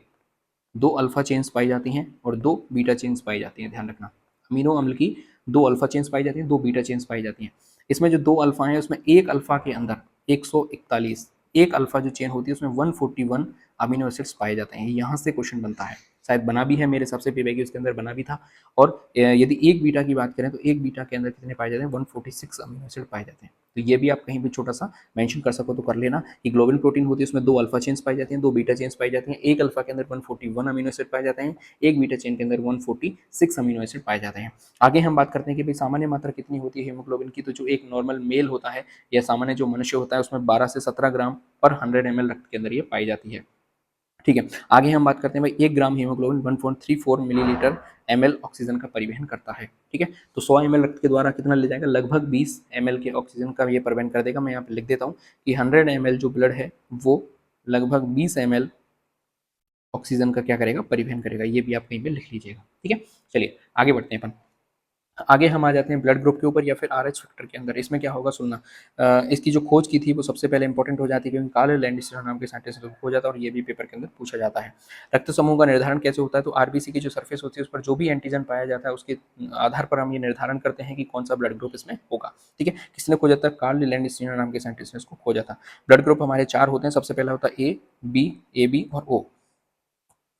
2 अल्फा चेन्स पाई जाती हैं और 2 बीटा चेन्स पाई जाती हैं। ध्यान रखना, अमीनो अम्ल की 2 अल्फा चेन्स पाई जाती हैं, 2 बीटा चेन्स पाई जाती हैं। इसमें जो 2 अल्फा हैं उसमें एक अल्फा के अंदर 141, एक अल्फा जो चेन होती है उसमें 141 अमीनो एसिड्स पाए जाते हैं। यहाँ से क्वेश्चन बनता है, शायद बना भी है मेरे हिसाब से, पीबैगी उसके अंदर बना भी था। और यदि एक बीटा की बात करें तो एक बीटा के अंदर कितने पाए जाते हैं, 146 अमीनो एसिड पाए जाते हैं। तो ये भी आप कहीं भी छोटा सा मेंशन कर सको तो कर लेना कि ग्लोबिन प्रोटीन होती है उसमें 2 अल्फा चेन्स पाई जाती हैं, 2 बीटा चेन्स पाई जाती हैं, एक अल्फा के अंदर 141 अमीनो एसिड पाए जाते हैं, एक बीटा चेन के अंदर 146 अमीनो एसिड पाए जाते हैं। आगे हम बात करते हैं कि भाई सामान्य मात्रा कितनी होती है हीमोग्लोबिन की, तो जो एक नॉर्मल मेल होता है या सामान्य जो मनुष्य होता है उसमें 12 से 17 ग्राम पर 100 ml रक्त के अंदर ये पाई जाती है। ठीक है, आगे हम बात करते हैं भाई 1 ग्राम हीमोग्लोबिन 1.34 मिलीलीटर ml ऑक्सीजन का परिवहन करता है। ठीक है, तो 100 ml रक्त के द्वारा कितना ले जाएगा, लगभग 20 ml के ऑक्सीजन का ये परिवहन कर देगा। मैं यहाँ पे लिख देता हूँ कि 100 ml जो ब्लड है वो लगभग 20 ml ऑक्सीजन का क्या करेगा, परिवहन करेगा। ये भी आप कहीं पे लिख लीजिएगा। ठीक है, चलिए आगे बढ़ते हैं अपन। आगे हम आ जाते हैं ब्लड ग्रुप के ऊपर या फिर आरएच फैक्टर के अंदर। इसमें क्या होगा, सुनना, इसकी जो खोज की थी वो सबसे पहले इंपॉर्टेंट हो जाती है क्योंकि कार्ल लैंडस्टर नाम के साइंटिस्ट से हो जाता है और ये भी पेपर के अंदर पूछा जाता है। रक्त समूह का निर्धारण कैसे होता है, तो आरबीसी की जो सरफेस होती है उस पर जो भी एंटीजन पाया जाता है उसके आधार पर हम ये निर्धारण करते हैं कि कौन सा ब्लड ग्रुप इसमें होगा। ठीक है, किसने खोजा था, कार्ल लैंडस्टर नाम के साइंटिस्ट ने इसको खोजा था। ब्लड ग्रुप हमारे 4 होते हैं, सबसे पहला होता है ए बी और ओ।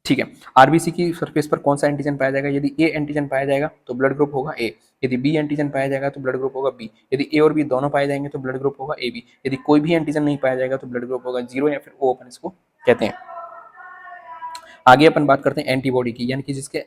ठीक है, आरबीसी की सरफेस पर कौन सा एंटीजन पाया जाएगा, यदि ए एंटीजन पाया जाएगा तो ब्लड ग्रुप होगा ए, यदि बी एंटीजन पाया जाएगा तो ब्लड ग्रुप होगा बी, यदि ए और बी दोनों पाए जाएंगे तो ब्लड ग्रुप होगा ए बी, यदि कोई भी एंटीजन नहीं पाया जाएगा तो ब्लड ग्रुप होगा 0 या फिर ओ अपन इसको कहते हैं। आगे अपन बात करते हैं एंटीबॉडी की, यानी कि जिसके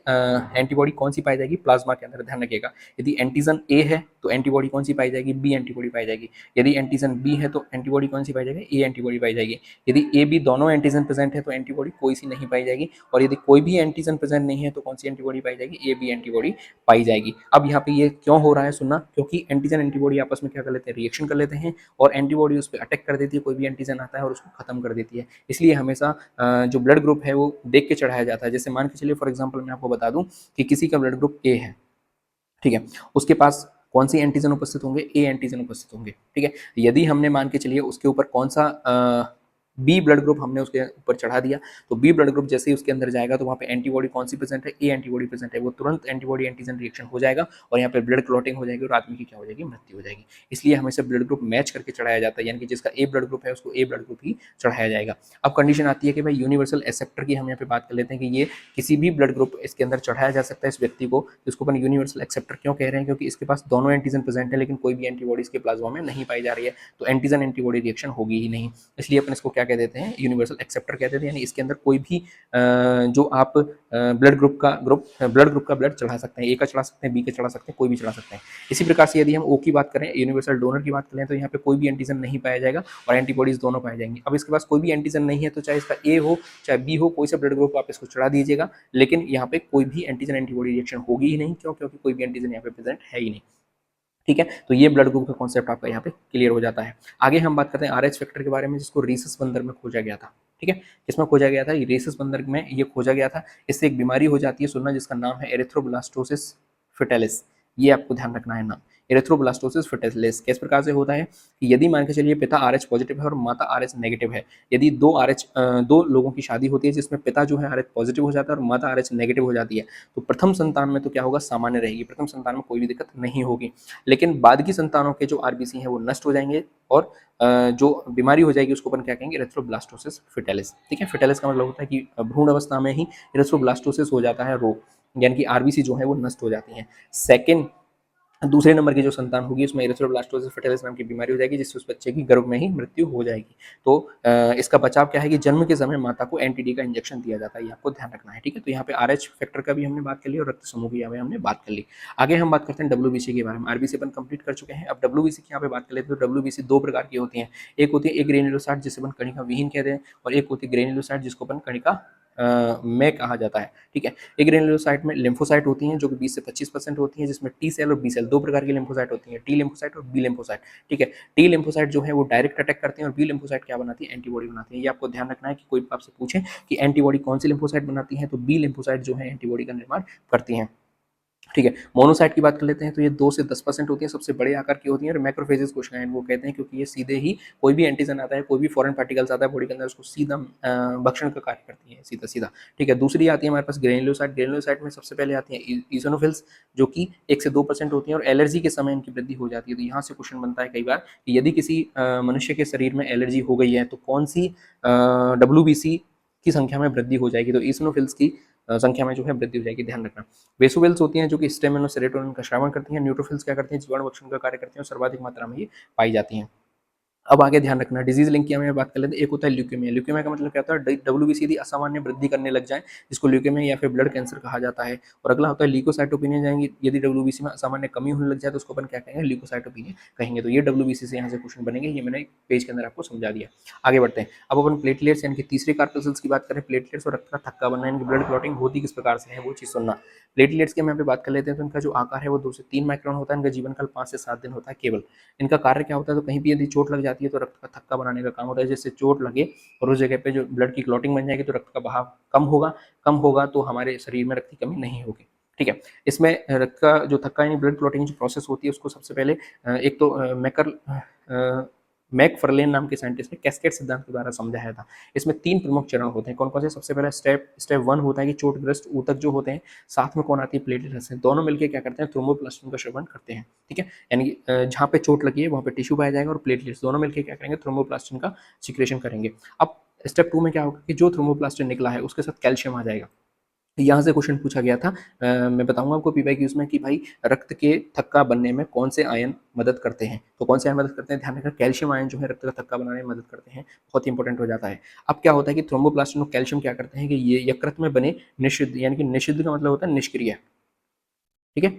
एंटीबॉडी कौन सी पाई जाएगी प्लाज्मा के अंदर, ध्यान रखिएगा। यदि एंटीजन ए है तो एंटीबॉडी कौन सी पाई जाएगी, बी एंटीबॉडी पाई जाएगी। यदि एंटीजन बी है तो एंटीबॉडी कौन सी पाई जाएगी, ए एंटीबॉडी पाई जाएगी। यदि ए बी दोनों एंटीजन प्रेजेंट है तो एंटीबॉडी कोई सी नहीं पाई जाएगी, और यदि कोई भी एंटीजन प्रेजेंट नहीं है तो कौन सी एंटीबॉडी पाई जाएगी, ए बी एंटीबॉडी पाई जाएगी। अब यहाँ पे ये क्यों हो रहा है सुनना, क्योंकि एंटीजन एंटीबॉडी आपस में क्या कर लेते हैं, रिएक्शन कर लेते हैं, और एंटीबॉडी उस पर अटैक कर देती है, कोई भी एंटीजन आता है और उसको खत्म कर देती है। इसलिए हमेशा जो ब्लड ग्रुप है वो देख के चढ़ाया जाता है। जैसे मान के चलिए फॉर एग्जांपल मैं आपको बता दूं कि किसी का ब्लड ग्रुप ए है, ठीक है, उसके पास कौन सी एंटीजन उपस्थित होंगे, ए एंटीजन उपस्थित होंगे, ठीक है। यदि हमने मान के चलिए उसके ऊपर कौन सा बी ब्लड ग्रुप हमने उसके ऊपर चढ़ा दिया, तो बी ब्लड ग्रुप जैसे ही उसके अंदर जाएगा तो वहाँ पे एंटीबॉडी कौन सी प्रेजेंट है, ए एंटीबॉडी प्रेजेंट है, वो तुरंत एंटीबॉडी एंटीजन रिएक्शन हो जाएगा और यहाँ पे ब्लड क्लॉटिंग हो जाएगी और आदमी की क्या हो जाएगी, मृत्यु हो जाएगी। इसलिए हमेशा ब्लड ग्रुप मैच करके चढ़ाया जाता है, यानी कि जिसका ए ब्लड ग्रुप है उसको ए ब्लड ग्रुप ही चढ़ाया जाएगा। अब कंडीशन आती है कि भाई यूनिवर्सल एक्सेप्टर की हम यहाँ पे बात कर लेते हैं कि ये किसी भी ब्लड ग्रुप इसके अंदर चढ़ाया जा सकता है इस व्यक्ति को, जिसको अपन यूनिवर्सल एक्सेप्टर क्यों कह रहे हैं, क्योंकि इसके पास दोनों एंटीजन प्रेजेंट है लेकिन कोई भी एंटीबॉडी इसके प्लाज्मा में नहीं पाई जा रही है, तो एंटीजन एंटीबॉडी रिएक्शन होगी ही नहीं। इसलिए अपन इसको क्या कह देते हैं, यूनिवर्सल एक्सेप्टर कहते थे, यानी इसके अंदर कोई भी जो आप ब्लड ग्रुप का ब्लड चढ़ा सकते हैं, ए का चढ़ा सकते हैं, बी का चढ़ा सकते हैं, कोई भी चढ़ा सकते हैं। इसी प्रकार से यदि हम ओ की बात करें, यूनिवर्सल डोनर की बात करें, तो यहाँ पे कोई भी एंटीजन नहीं पाया जाएगा और एंटीबॉडीज दोनों पाए जाएंगे। अब इसके पास कोई भी एंटीजन नहीं है तो चाहे इसका ए हो चाहे बी हो, कोई सा ब्लड ग्रुप आप इसको चढ़ा दीजिएगा, लेकिन यहाँ पे कोई भी एंटीजन एंटीबॉडी रिएक्शन होगी ही नहीं। क्यों, क्योंकि कोई भी एंटीजन यहाँ पे प्रेजेंट है ही नहीं, ठीक है। तो ये ब्लड ग्रुप का कॉन्सेप्ट आपका यहाँ पे क्लियर हो जाता है। आगे हम बात करते हैं आरएच फैक्टर के बारे में, जिसको रीसस बंदर में खोजा गया था, ठीक है। किसमें खोजा गया था, ये रीसस बंदर में ये खोजा गया था। इससे एक बीमारी हो जाती है, सुनना, जिसका नाम है एरिथ्रोब्लास्टोसिस फिटेलिस। ये आपको ध्यान रखना है नाम, एरिथ्रोब्लास्टोसिस फिटेलिस। किस प्रकार से होता है कि यदि मान के चलिए पिता आरएच पॉजिटिव है और माता आरएच नेगेटिव है, यदि दो लोगों की शादी होती है जिसमें पिता जो है आरएच पॉजिटिव हो जाता है और माता आरएच नेगेटिव हो जाती है, तो प्रथम संतान में तो क्या होगा, सामान्य रहेगी, प्रथम संतान में कोई भी दिक्कत नहीं होगी। लेकिन बाद की संतानों के जो आरबीसी हैं वो नष्ट हो जाएंगे और जो बीमारी हो जाएगी उसको अपन क्या कहेंगे, एरिथ्रोब्लास्टोसिस फिटेलिस, ठीक है। फिटेलिस का मतलब होता है कि भ्रूण अवस्था में ही एरिथ्रोब्लास्टोसिस हो जाता है रोग, यानी कि आरबीसी जो है वो नष्ट हो जाती हैं। सेकंड, दूसरे नंबर की जो संतान होगी उसमें एरिथ्रोब्लास्टोसिस फिटेलिस नाम की बीमारी हो जाएगी, जिससे उस बच्चे की गर्भ में ही मृत्यु हो जाएगी। तो इसका बचाव क्या है कि जन्म के समय माता को एंटीडी का इंजेक्शन दिया जाता है, ये आपको ध्यान रखना है, ठीक है। तो यहाँ पे आरएच फैक्टर का भी हमने बात कर ली और रक्त समूह की यहाँ पे हमने बात कर ली। आगे हम बात करते हैं डब्ल्यूबीसी के बारे में। आरबीसी अपन कंप्लीट कर चुके हैं, अब डब्ल्यूबीसी की यहाँ पे बात कर लेते हैं। तो डब्ल्यूबीसी दो प्रकार की होती है, एक होती है ग्रेन्युलोसाइट जिसे अपन कणिका विहीन कहते हैं, और एक होती है ग्रेन्युलोसाइट जिसको अपन कणिका में कहा जाता है, ठीक है। एक ग्रेन्युलोसाइट में लिम्फोसाइट होती हैं जो कि 20 से 25% होती हैं, जिसमें टी सेल और बी सेल, दो प्रकार की लिम्फोसाइट होती हैं, टी लिम्फोसाइट और बी लिम्फोसाइट, ठीक है। टी लिम्फोसाइट जो है वो डायरेक्ट अटैक करते हैं और बी लिम्फोसाइट क्या बनाती है, एंटीबॉडी बनाती है। ये आपको ध्यान रखना है कि कोई आपसे पूछे कि एंटीबॉडी कौन सी लिम्फोसाइट बनाती है, तो बी लिम्फोसाइट जो है एंटीबॉडी का निर्माण करती हैं, ठीक है। मोनोसाइट की बात कर लेते हैं, तो ये 2 से 10% होती है, सबसे बड़े आकार की होती है और मैक्रोफेजेस कोशिकाएं वो कहते हैं, क्योंकि ये सीधे ही कोई भी एंटीजन आता है, कोई भी फॉरेन पार्टिकल्स आता है बॉडी के अंदर, उसको सीधा भक्षण का कार्य करती है, सीधा सीधा, ठीक है। दूसरी आती है हमारे पास ग्रेन्युलोसाइट। ग्रेन्युलोसाइट में सबसे पहले आती है ईसोनोफिल्स, जो कि 1 से 2% होती हैं और एलर्जी के समय इनकी वृद्धि हो जाती है। तो यहाँ से क्वेश्चन बनता है कई बार कि यदि किसी मनुष्य के शरीर में एलर्जी हो गई है तो कौन सी डब्ल्यूबीसी की संख्या में वृद्धि हो जाएगी, तो ईसोनोफिल्स की संख्या में जो है वृद्धि हो जाएगी, ध्यान रखना। वेसोवेल्स होती हैं जो कि स्टेमिन और सेरोटोनिन का श्रावण करती हैं। न्यूट्रोफिल्स क्या करती हैं, जीवाणु भक्षण का कार्य करती हैं और सर्वाधिक मात्रा में ये पाई जाती हैं। अब आगे ध्यान रखना, डिजीज लिंक की हमें बात कर लेते हैं। एक होता है ल्यूकेमिया। ल्यूकेमिया का मतलब क्या होता है, डब्ल्यूबीसी यदि असामान्य वृद्धि करने लग जाए, जिसको ल्यूकेमिया या फिर ब्लड कैंसर कहा जाता है। और अगला होता है ल्यूकोसाइटोपिनिया, जाएंगे यदि डब्ल्यूबीसी में असामान्य कमी होने लग जाए तो उसको अपन क्या कहेंगे, ल्यूकोसाइटोपिनिया कहेंगे। तो ये डब्ल्यूबीसी से यहाँ से क्वेश्चन बनेंगे, ये मैंने पेज के अंदर आपको समझा दिया। आगे बढ़ते हैं, अब अपन प्लेटलेट्स यानी कि तीसरे कार्पल्स की बात करें। प्लेटलेट्स और रक्त का थक्का बनना यानी कि ब्लड क्लॉटिंग होती किस प्रकार से है वो चीज सुनना। प्लेटलेट्स की हम यहाँ पे बात कर लेते हैं, तो इनका जो आकार है वो 2 से 3 माइक्रोन होता है। इनका जीवन काल 5 से 7 दिन होता है केवल। इनका कार्य क्या होता है, तो कहीं भी यदि चोट लग जाती है तो रक्त का थक्का बनाने का काम होता है। जैसे चोट लगे और उस जगह पे जो ब्लड की क्लॉटिंग बन जाएगी तो रक्त का बहाव कम होगा तो हमारे शरीर में रक्त की कमी नहीं होगी, ठीक है। इसमें रक्त का जो थक्का यानी ब्लड क्लॉटिंग जो प्रोसेस होती है उसको सबसे पहले एक तो मैकफर्लेन नाम के साइंटिस्ट ने कैस्केड सिद्धांत के द्वारा समझाया था। इसमें 3 प्रमुख चरण होते हैं, कौन कौन से। सबसे पहला स्टेप 1 होता है कि चोटग्रस्त ऊतक जो होते हैं, साथ में कौन आती है, प्लेटलेट्स हैं, दोनों मिलकर क्या करते हैं, थ्रोम्बोप्लास्टिन का श्रवण करते हैं, ठीक है। यानी जहाँ पे चोट लगी है वहाँ पे टिश्यू पाया जाएगा और प्लेटलेट्स दोनों मिलकर क्या करेंगे, थ्रोम्बोप्लास्टिन का सिक्रेशन करेंगे। अब स्टेप 2 में क्या होगा कि जो थ्रोम्बोप्लास्टिन निकला है उसके साथ कैल्शियम आ जाएगा, यहाँ से क्वेश्चन पूछा गया था। मैं बताऊंगा आपको पीवाईक्यूज में कि भाई रक्त के थक्का बनने में कौन से आयन मदद करते हैं। तो कौन से आयन मदद करते हैं, ध्यान रखना कैल्शियम आयन जो है रक्त का थक्का बनाने में मदद करते हैं, बहुत ही इंपॉर्टेंट हो जाता है। अब क्या होता है कि थ्रोम्बोप्लास्टिन और कैल्शियम क्या करते हैं कि ये यकृत में बने निषिद्ध, यानी कि निषिद्ध का मतलब होता है निष्क्रिय, ठीक है।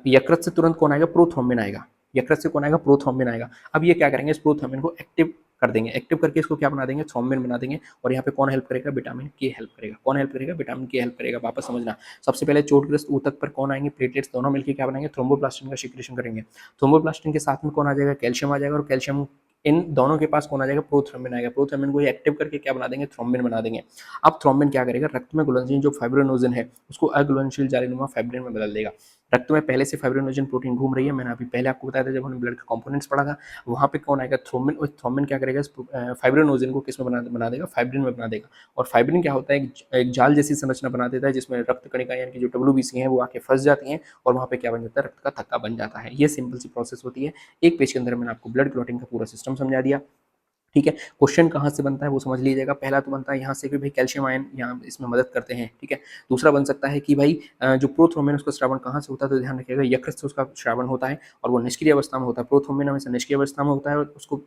यकृत से तुरंत कौन आएगा, प्रोथ्रोम्बिन आएगा। यकृत से कौन आएगा, प्रोथ्रोम्बिन आएगा। अब ये क्या करेंगे, इस प्रोथ्रोम्बिन को एक्टिव कर देंगे, एक्टिव करके इसको क्या बना देंगे, थ्रोम्बिन बना देंगे। और यहाँ पे कौन हेल्प करेगा, विटामिन के हेल्प करेगा। कौन हेल्प करेगा, विटामिन के हेल्प करेगा। वापस समझना, सबसे पहले चोटग्रस्त ऊतक पर कौन आएंगे, प्लेटलेट्स, दोनों मिलकर क्या बनाएंगे, थ्रोम्बोप्लास्टिन का सिक्रेशन करेंगे। थ्रोम्बोप्लास्टिन के साथ में कौन आ जाएगा, कैल्शियम आ जाएगा। और कैल्शियम, इन दोनों के पास कौन आ जाएगा, प्रोथ्रोम्बिन आएगा। प्रोथ्रोम्बिन को एक्टिव करके क्या बना देंगे, थ्रोम्बिन बना देंगे। अब थ्रोम्बिन क्या करेगा, रक्त में घुलनशील जो फाइब्रिनोजन है उसको अघुलनशील जालीनुमा फाइब्रिन में बदल देगा। रक्त में पहले से फाइब्रिनोजन प्रोटीन घूम रही है, मैंने अभी पहले आपको बताया था जब हमने ब्लड का कंपोनेंट्स पढ़ा था। वहाँ पे कौन आएगा, थ्रोम्बिन। और थ्रोम्बिन क्या करेगा, फाइब्रिनोजन को किस में बना देगा, फाइब्रिन में बना देगा। और फाइब्रिन क्या होता है, एक जाल जैसी संरचना बना देता है जिसमें रक्त कणिका यानी कि जो WBC है वो आके फंस जाती हैं और वहाँ पे क्या बन जाता है, रक्त का थक्का बन जाता है। ये सिंपल सी प्रोसेस होती है। एक पेज के अंदर मैंने आपको ब्लड क्लॉटिंग का पूरा सिस्टम समझा दिया, ठीक है। क्वेश्चन कहाँ से बनता है वो समझ लीजिएगा। पहला तो बनता है यहाँ से कि भाई कैल्शियम आयन यहाँ इसमें मदद करते हैं, ठीक है। दूसरा बन सकता है कि भाई जो प्रोथ्रोम्बिन उसका श्रावण कहाँ से होता है, तो ध्यान रखिएगा यकृत से उसका श्रावण होता है और वो निष्क्रिय अवस्था में होता है। प्रोथ्रोम्बिन हमेशा निष्क्रिय अवस्था में होता है और उसको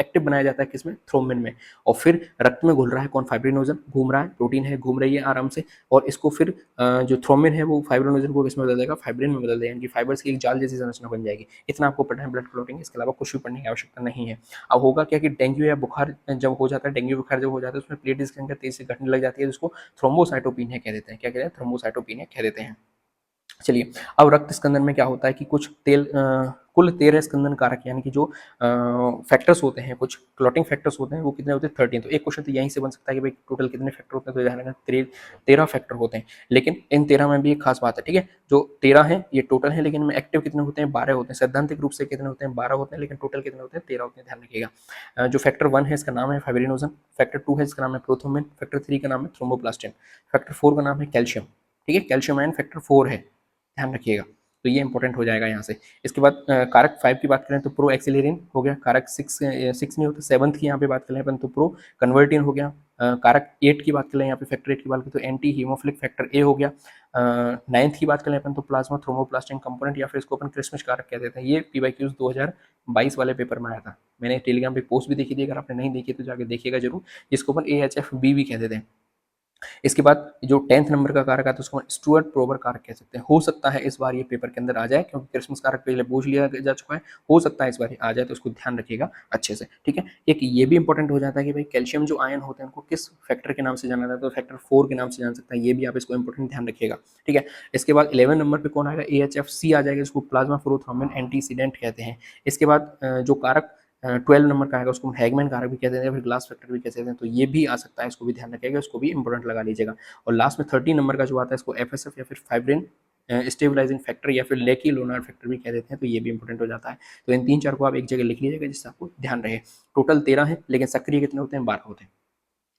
एक्टिव बनाया जाता है किसमें, थ्रोम्बिन में। और फिर रक्त में घुल रहा है कौन, फाइब्रिनोजन घूम रहा है, प्रोटीन है घूम रही है आराम से। और इसको फिर जो थ्रोम्बिन है वो फाइब्रिनोजन को किसमें बदल देगा, फाइब्रिन में बदल देगा, यानी कि फाइबर्स की एक जाल जैसी संरचना बन जाएगी। इतना आपको पढ़ना है ब्लड क्लॉटिंग, इसके अलावा कुछ भी पढ़ने की आवश्यकता नहीं है। अब होगा क्या कि डेंगू या बुखार जब हो जाता है, डेंगू बुखार जब हो जाता है उसमें प्लेटलेट्स की संख्या तेजी से घटने लग जाती है, जिसको थ्रोम्बोसाइटोपिनिया कह देते हैं। क्या कहते हैं, थ्रोम्बोसाइटोपिनिया कह देते हैं। चलिए, अब रक्त स्कंदन में क्या होता है कि कुछ कुल 13 स्कंदन कारक यानी कि जो फैक्टर्स होते हैं, कुछ क्लॉटिंग फैक्टर्स होते हैं, वो कितने होते हैं, 13। तो एक क्वेश्चन तो यहीं से बन सकता है कि भाई टोटल कितने फैक्टर होते हैं, तो ध्यान रखना 13 फैक्टर होते हैं। लेकिन इन 13 में भी एक खास बात है, ठीक है। जो 13 है ये टोटल है, लेकिन एक्टिव कितने होते हैं, 12 होते हैं। सैद्धांतिक रूप से कितने होते हैं, 12 होते हैं, लेकिन टोटल कितने होते हैं, 13 होते हैं, ध्यान रखिएगा। जो फैक्टर 1 है इसका नाम है फाइब्रिनोजन, फैक्टर 2 है इसका नाम है प्रोथ्रोम्बिन, फैक्टर 3 का नाम है थ्रोम्बोप्लास्टिन, फैक्टर 4 का नाम है कैल्शियम, ठीक है। कैल्शियम आयन फैक्टर 4 है, ध्यान रखिएगा। तो ये इंपॉर्टेंट हो जाएगा यहाँ से। इसके बाद कारक 5 की बात करें तो प्रो एक्सिलेरिन हो गया। कारक 6 नहीं होता, 7th की यहाँ पे बात करें अपन तो प्रो कन्वर्टिन हो गया। कारक 8 की बात करें यहाँ पे, फैक्टर 8 की बात करें तो एंटी हीमोफिलिक फैक्टर ए हो गया। 9th की बात करें अपन तो प्लाज्मा थ्रोम्बोप्लास्टिन कंपोनेंट या फिर इसको अपन क्रिसमस कारक कह देते हैं। ये पीवाईक्यूज 2022 वाले पेपर में आया था, मैंने टेलीग्राम पे पोस्ट भी देखी थी, अगर आपने नहीं देखी तो जाके देखिएगा जरूर, जिसको अपन AHFB भी कह देते हैं। इसके बाद जो 10th नंबर का कारक आता है उसको स्टुअर्ट प्रोबर कारक कह सकते हैं। हो सकता है इस बार ये पेपर के अंदर आ जाए, क्योंकि क्रिसमस कारक पहले पूछ लिया जा चुका है, हो सकता है इस बार आ जाए, तो उसको ध्यान रखिएगा अच्छे से, ठीक है। एक ये भी इंपॉर्टेंट हो जाता है कि भाई कैल्शियम जो आयन होते हैं उनको किस फैक्टर के नाम से जाना जाता है, तो फैक्टर 4 के नाम से जान सकता है। ये भी आप इसको इंपॉर्टेंट ध्यान रखिएगा, ठीक है। इसके बाद 11 नंबर पे कौन आएगा, AHFC आ जाएगा, जिसको प्लाज्मा फ्लोरोथ्रोम्बिन एंटीसीडेंट कहते हैं। इसके बाद जो कारक 12 नंबर का आएगा उसको हैगमैन कारक भी कहते हैं, फिर ग्लास फैक्टर भी कहते हैं, तो ये भी आ सकता है, इसको भी ध्यान रखिएगा, इसको भी इंपॉर्टेंट लगा लीजिएगा। और लास्ट में 13 नंबर का जो आता है इसको FSF या फिर फाइब्रिन स्टेबलाइजिंग फैक्टर या फिर लेकी लोनार फैक्टर भी कह देते हैं, तो ये भी इंपॉर्टेंट हो जाता है। तो इन 3-4 को आप एक जगह लिख लीजिएगा जिससे आपको ध्यान रहे। टोटल 13 है, लेकिन सक्रिय कितने होते हैं, 12 होते हैं।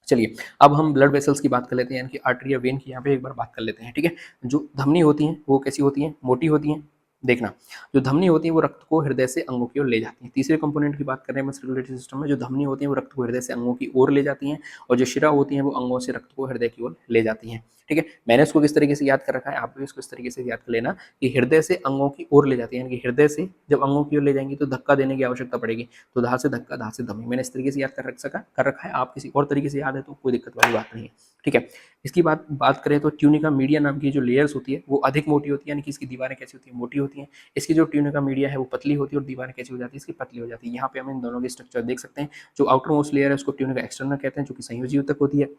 चलिए, अब हम ब्लड वेसल्स की बात कर लेते हैं, यानी कि आर्टरी या वेन की यहाँ पे एक बार बात कर लेते हैं, ठीक है। जो धमनी होती हैं वो कैसी होती हैं, मोटी होती हैं। देखना, जो धमनी होती है वो रक्त को हृदय से अंगों की ओर ले जाती है। तीसरे कंपोनेंट की बात कर रहे हैं सर्कुलेटरी सिस्टम में, जो धमनी होती है वो रक्त को हृदय से अंगों की ओर ले जाती हैं, और जो शिरा होती है वो अंगों से रक्त को हृदय की ओर ले जाती हैं, ठीक है। मैंने इसको किस तरीके से याद कर रखा है, आप भी इसको इस तरीके से याद कर लेना कि हृदय से अंगों की ओर ले जाती है, यानी कि हृदय से जब अंगों की ओर ले जाएंगी तो धक्का देने की आवश्यकता पड़ेगी, तो धा से धक्का, धा से धमनी। मैंने इस तरीके से याद कर रखा है, आप किसी और तरीके से याद है तो कोई दिक्कत वाली बात नहीं है, ठीक है। इसकी बात करें तो ट्यूनिका मीडिया नाम की जो लेयर्स होती है वो अधिक मोटी होती है, यानी कि इसकी दीवारें कैसी होती है, मोटी होती हैं। इसकी जो ट्यूनिका मीडिया है वो पतली होती है और दीवारें कैसी हो जाती है, इसकी पतली हो जाती है। यहाँ पे हम इन दोनों के स्ट्रक्चर देख सकते हैं। जो आउटर मोस्ट लेयर है उसको ट्यूनिका एक्सटर्नल कहते हैं, जो कि संयोजी ऊतक होती है,